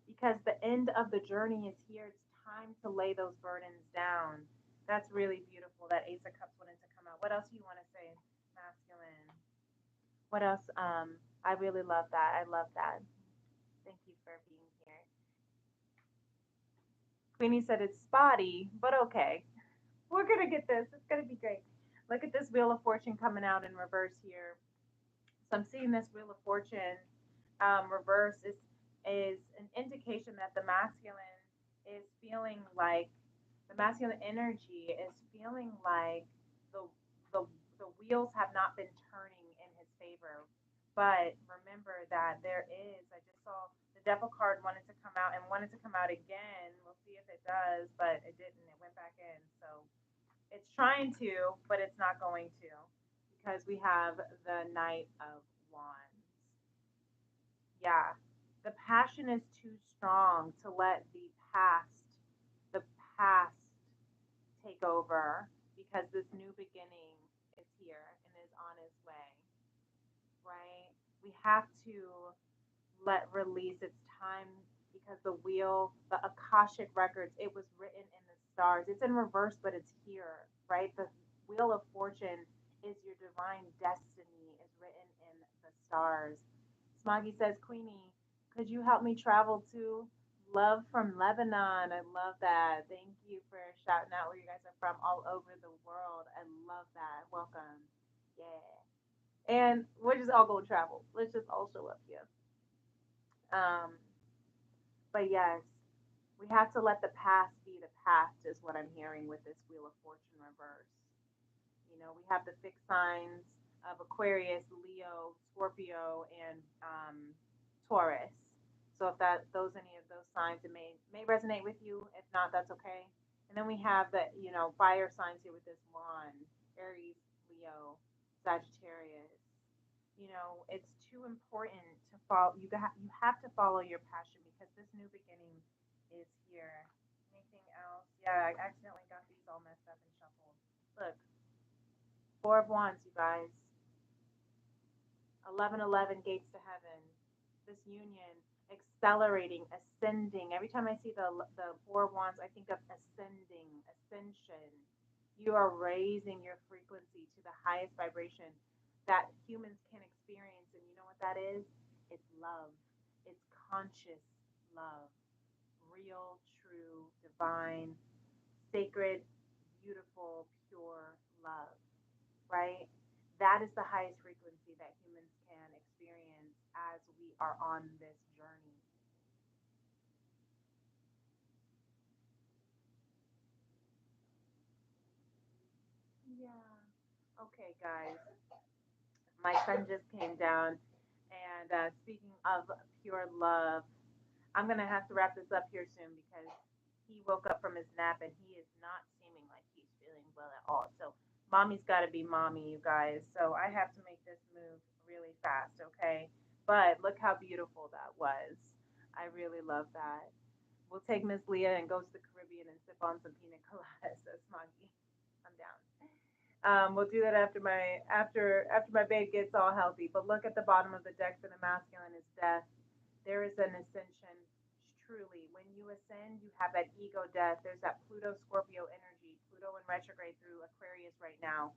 because the end of the journey is here. It's time to lay those burdens down. That's really beautiful. That Ace of Cups wanted to come out. What else do you want to say, masculine? What else? I really love that. I love that. Thank you for being here. Queenie said it's spotty, but okay. We're gonna get this. It's gonna be great. Look at this Wheel of Fortune coming out in reverse here. So I'm seeing this Wheel of Fortune reverse is an indication that is feeling like the masculine energy is feeling like the the the wheels have not been turning in his favor. But remember that there is. I just saw the Devil card wanted to come out and wanted to come out again. We'll see if it does, but it didn't. It went back in. So it's trying to, but it's not going to because we have the Knight of Wands. Yeah. The passion is too strong to let the past take over because this new beginning is here and is on its way, right? We have to let release its time because the Akashic records, it was written in the stars. It's in reverse, but it's here, right? The Wheel of Fortune is your divine destiny, is written in the stars. Smoggy says, Queenie, could you help me travel to Love from Lebanon? I love that. Thank you for shouting out where you guys are from all over the world. I love that. Welcome. Yeah. And we're just all going to travel. Let's just all show up here. Um, but yes, we have to let the past be the past, is what I'm hearing with this Wheel of Fortune reverse. We have the fixed signs of Aquarius, Leo, Scorpio, and Taurus. So if any of those signs, it may resonate with you. If not, that's okay. And then we have the fire signs here with this wand: Aries, Leo, Sagittarius. It's too important to follow. You have to follow your passion because this new beginning is here. Anything else? Yeah, I accidentally got these all messed up and shuffled. Look, Four of Wands, you guys. 1111 gates to heaven. This union, accelerating, ascending. Every time I see the four wands, I think of ascending, ascension. You are raising your frequency to the highest vibration that humans can experience. And you know what that is? It's love. It's conscious love. Real, true, divine, sacred, beautiful, pure love, right? That is the highest frequency that humans can experience as we are on this journey. Yeah. Okay, guys. My son just came down, and speaking of pure love, I'm gonna have to wrap this up here soon because he woke up from his nap and he is not seeming like he's feeling well at all. So mommy's got to be mommy, you guys. So I have to make this move really fast, okay? But look how beautiful that was. I really love that. We'll take Miss Leah and go to the Caribbean and sip on some pina coladas. That's Smoggy. I'm down. We'll do that after my babe gets all healthy. But look at the bottom of the deck for the masculine is death. There is an ascension. Truly, when you ascend, you have that ego death. There's that Pluto Scorpio energy. Pluto in retrograde through Aquarius right now.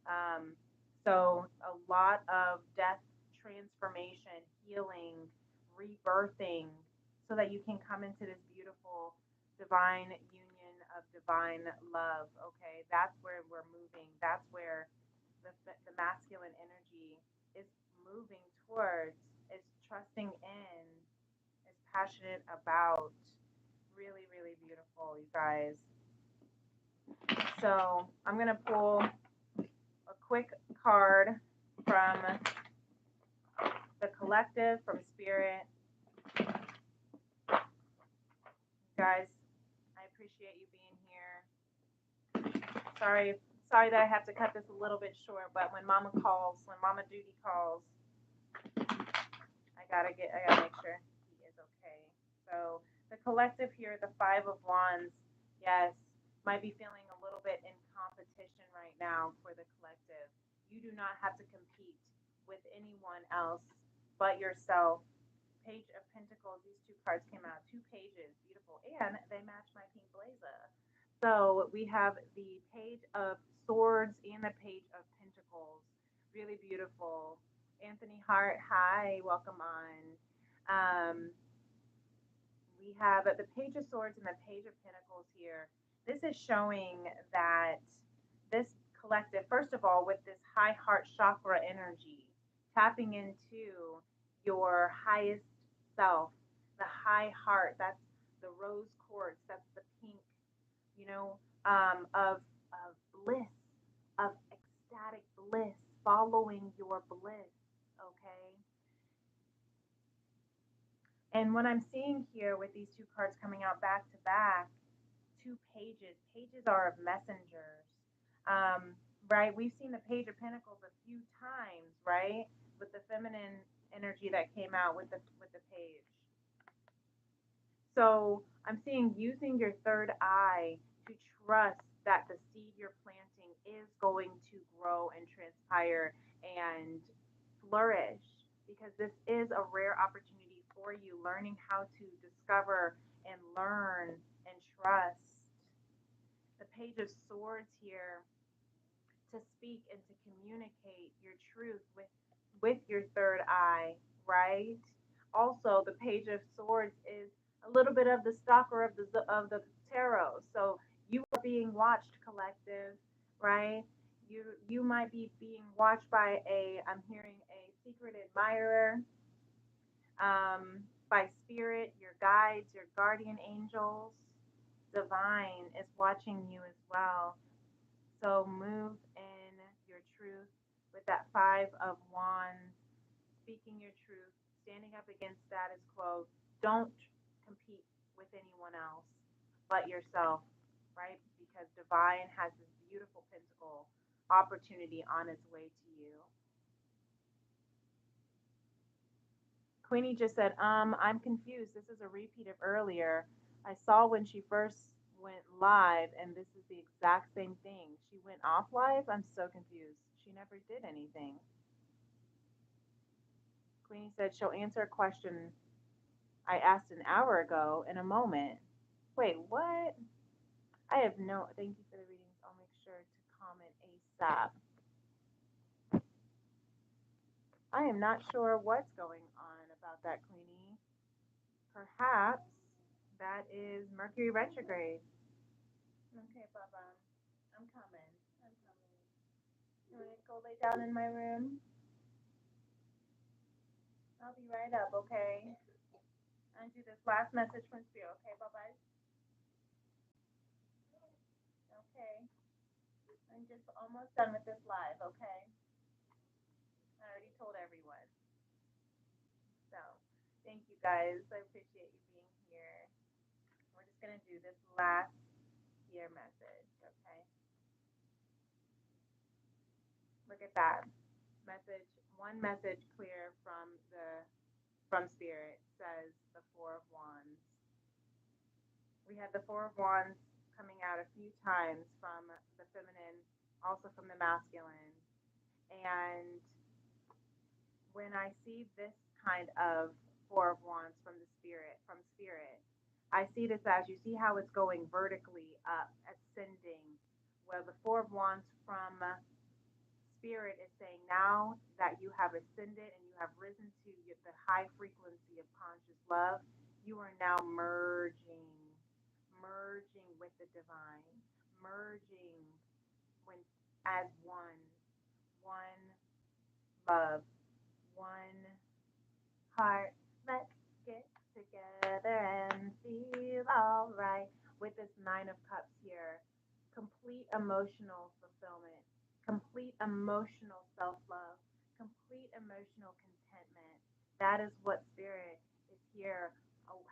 Um, so a lot of death, transformation, healing, rebirthing, so that you can come into this beautiful divine union of divine love. Okay, that's where we're moving. That's where the masculine energy is moving towards. Is trusting in. Is passionate about. Really, really beautiful, you guys. So I'm gonna pull a quick card from the collective, from spirit. Guys, I appreciate you being here. Sorry that I have to cut this a little bit short, but when mama calls, when mama duty calls, I gotta make sure he is okay. So the collective here, the Five of Wands, yes, might be feeling a little bit in competition right now for the collective. You do not have to compete with anyone else but yourself. Page of Pentacles, these two cards came out, two pages, beautiful, and they match my pink blazer. So we have the Page of Swords and the Page of Pentacles, really beautiful. Anthony Hart, hi, welcome on. We have the Page of Swords and the Page of Pentacles here. This is showing that this collective, first of all, with this high heart chakra energy, tapping into your highest self, the high heart, that's the rose quartz, that's the pink, you know, of bliss, of ecstatic bliss, following your bliss, okay? And what I'm seeing here with these two cards coming out back to back, two pages. Pages are of messengers, um, right? We've seen the Page of Pentacles a few times, right? With the feminine energy that came out with the page. So I'm seeing using your third eye to trust that the seed you're planting is going to grow and transpire and flourish, because this is a rare opportunity for you, learning how to discover and learn and trust. The Page of Swords here, to speak and to communicate your truth with your third eye, right? Also, the Page of Swords is a little bit of the stalker of the tarot. So you are being watched, collective, right? You might be being watched by a, I'm hearing, a secret admirer, by spirit, your guides, your guardian angels. Divine is watching you as well. So move in your truth with that Five of Wands, speaking your truth, standing up against status quo. Don't compete with anyone else but yourself, right? Because divine has this beautiful pentacle opportunity on its way to you. Queenie just said, I'm confused. This is a repeat of earlier. I saw when she first went live, and this is the exact same thing. She went off live? I'm so confused. She never did anything. Queenie said she'll answer a question I asked an hour ago in a moment. Wait, what? I have no. Thank you for the readings. I'll make sure to comment ASAP. I am not sure what's going on about that, Queenie. Perhaps that is Mercury retrograde. Okay, Baba. I'm coming. I'm coming. You want to go lay down in my room? I'll be right up, okay? I'll do this last message from Spirit, okay? Bye bye. Okay. I'm just almost done with this live, okay? I already told everyone. So, thank you guys. I appreciate you being here. We're just going to do this last year message, okay? Look at that. Message, one message clear from Spirit says the Four of Wands. We had the Four of Wands coming out a few times from the feminine, also from the masculine. And when I see this kind of Four of Wands from Spirit, I see this as, you see how it's going vertically up, ascending. Well, the Four of Wands from Spirit is saying, now that you have ascended and you have risen to the high frequency of conscious love, you are now merging with the divine, merging when as one love, one heart. Let's get together and feel all right. With this Nine of Cups here, complete emotional fulfillment, complete emotional self love, complete emotional contentment. That is what Spirit is here,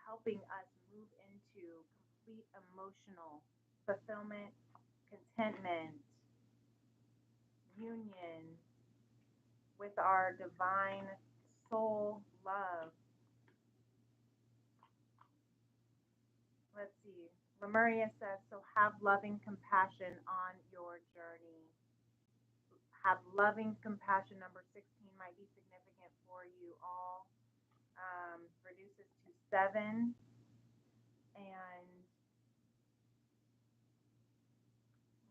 helping us move into complete emotional fulfillment, contentment, union with our divine soul love. Let's see. Lemuria says, so have loving compassion on your journey. Have loving compassion. Number 16 might be significant for you all. Reduces to 7. And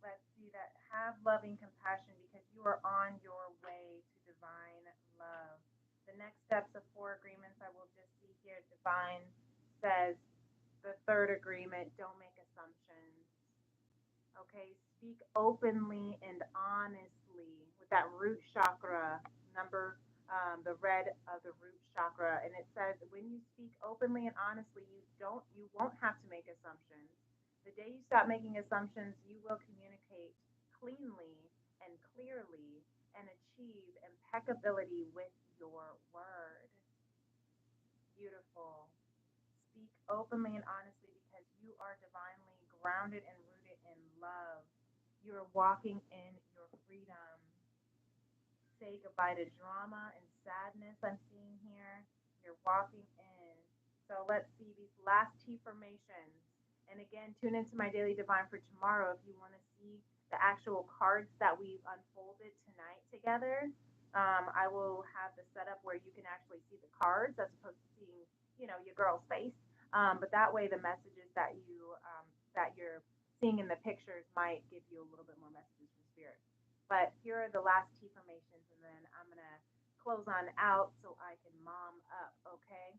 let's see that. Have loving compassion because you are on your way to divine love. The next steps of 4 agreements, I will just see here. Divine says, the third agreement, don't make assumptions. Okay, speak openly and honestly with that root chakra number, the red of the root chakra, and it says when you speak openly and honestly, you won't have to make assumptions. The day you stop making assumptions, you will communicate cleanly and clearly and achieve impeccability with your word. Beautiful. Speak openly and honestly because you are divinely grounded and rooted in love. You are walking in your freedom. Say goodbye to drama and sadness I'm seeing here. You're walking in. So let's see these last T formations. And again, tune into my daily divine for tomorrow if you want to see the actual cards that we've unfolded tonight together. I will have the setup where you can actually see the cards as opposed to seeing, your girl's face. But that way, the messages that you're seeing in the pictures might give you a little bit more messages from spirit. But here are the last T formations, and then I'm gonna close on out so I can mom up. Okay.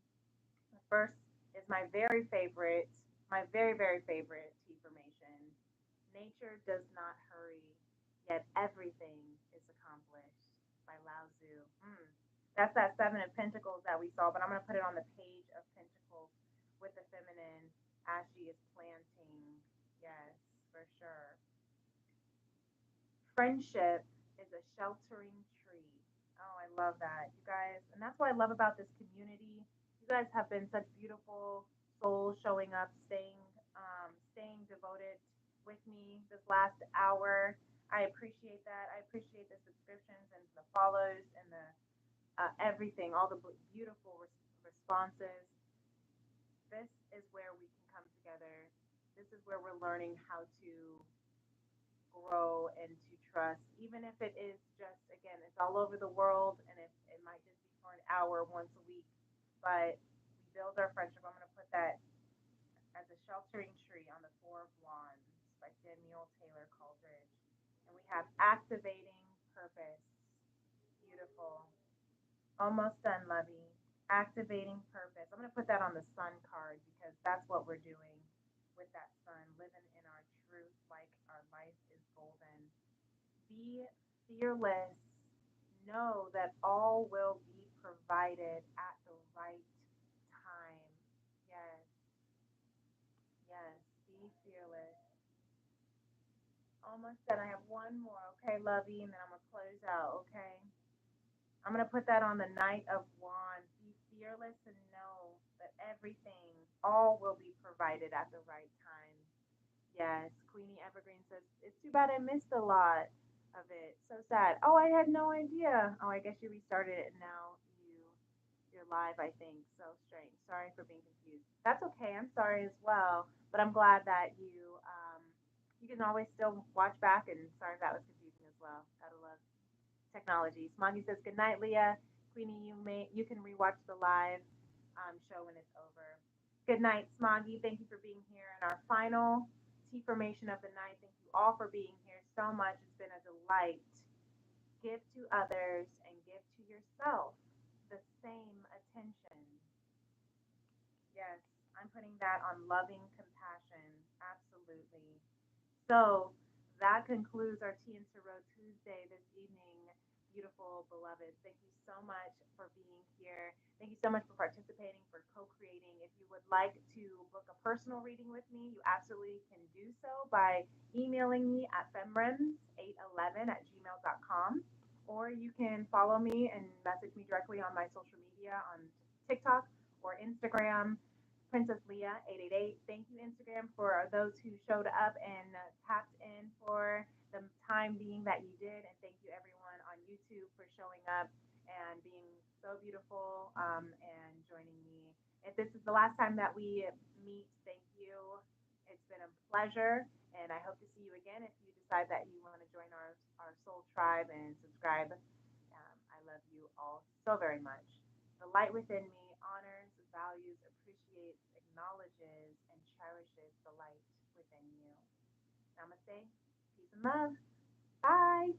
The first is my very favorite T formation. Nature does not hurry, yet everything is accomplished by Lao Tzu. That's that Seven of Pentacles that we saw, but I'm going to put it on the page of Pentacles with the feminine as she is planting. Yes, for sure. Friendship is a sheltering tree. Oh, I love that, you guys. And that's what I love about this community. You guys have been such beautiful souls showing up, staying devoted with me this last hour. I appreciate that. I appreciate the subscriptions and the follows and the everything, all the beautiful responses. This is where we can come together. This is where we're learning how to grow and to trust, even if it is just, again, it's all over the world and it might just be for an hour once a week, but we build our friendship, I'm going to put that as a sheltering tree on the Four of Wands by Samuel Taylor Coleridge. And we have activating purpose. Beautiful. Almost done, Lovey. Activating purpose. I'm going to put that on the sun card because that's what we're doing with that sun, living in our truth like our life is golden. Be fearless. Know that all will be provided at the right time. Yes, yes. Be fearless. Almost done. I have one more. Okay, Lovey, and then I'm going to close out. Okay. I'm going to put that on the Knight of Wands. Be fearless and know that everything, all will be provided at the right time. Yes, Queenie Evergreen says, it's too bad I missed a lot of it. So sad. Oh, I had no idea. Oh, I guess you restarted it and now you're live, I think. So strange. Sorry for being confused. That's okay. I'm sorry as well. But I'm glad that you can always still watch back, and sorry if that was confusing as well. Gotta love technology. Smoggy says, good night, Leah. Queenie, you can rewatch the live show when it's over. Good night, Smoggy. Thank you for being here in our final T formation of the night. Thank you all for being here so much. It's been a delight. Give to others and give to yourself the same attention. Yes, I'm putting that on loving compassion. Absolutely. So that concludes our Tea and Tarot Tuesday this evening, beautiful beloveds. Thank you so much for being here. Thank you so much for participating, for co-creating. If you would like to book a personal reading with me, you absolutely can do so by emailing me at femrems811@gmail.com, or you can follow me and message me directly on my social media on TikTok or Instagram, Princess Leah 888. Thank you, Instagram, for those who showed up and tapped in for the time being that you did. And thank you, everyone on YouTube, for showing up and being so beautiful and joining me. If this is the last time that we meet, thank you. It's been a pleasure. And I hope to see you again if you decide that you want to join our soul tribe and subscribe. I love you all so very much. The light within me honors, values, appreciates, acknowledges, and cherishes the light within you. Namaste. Peace and love. Bye.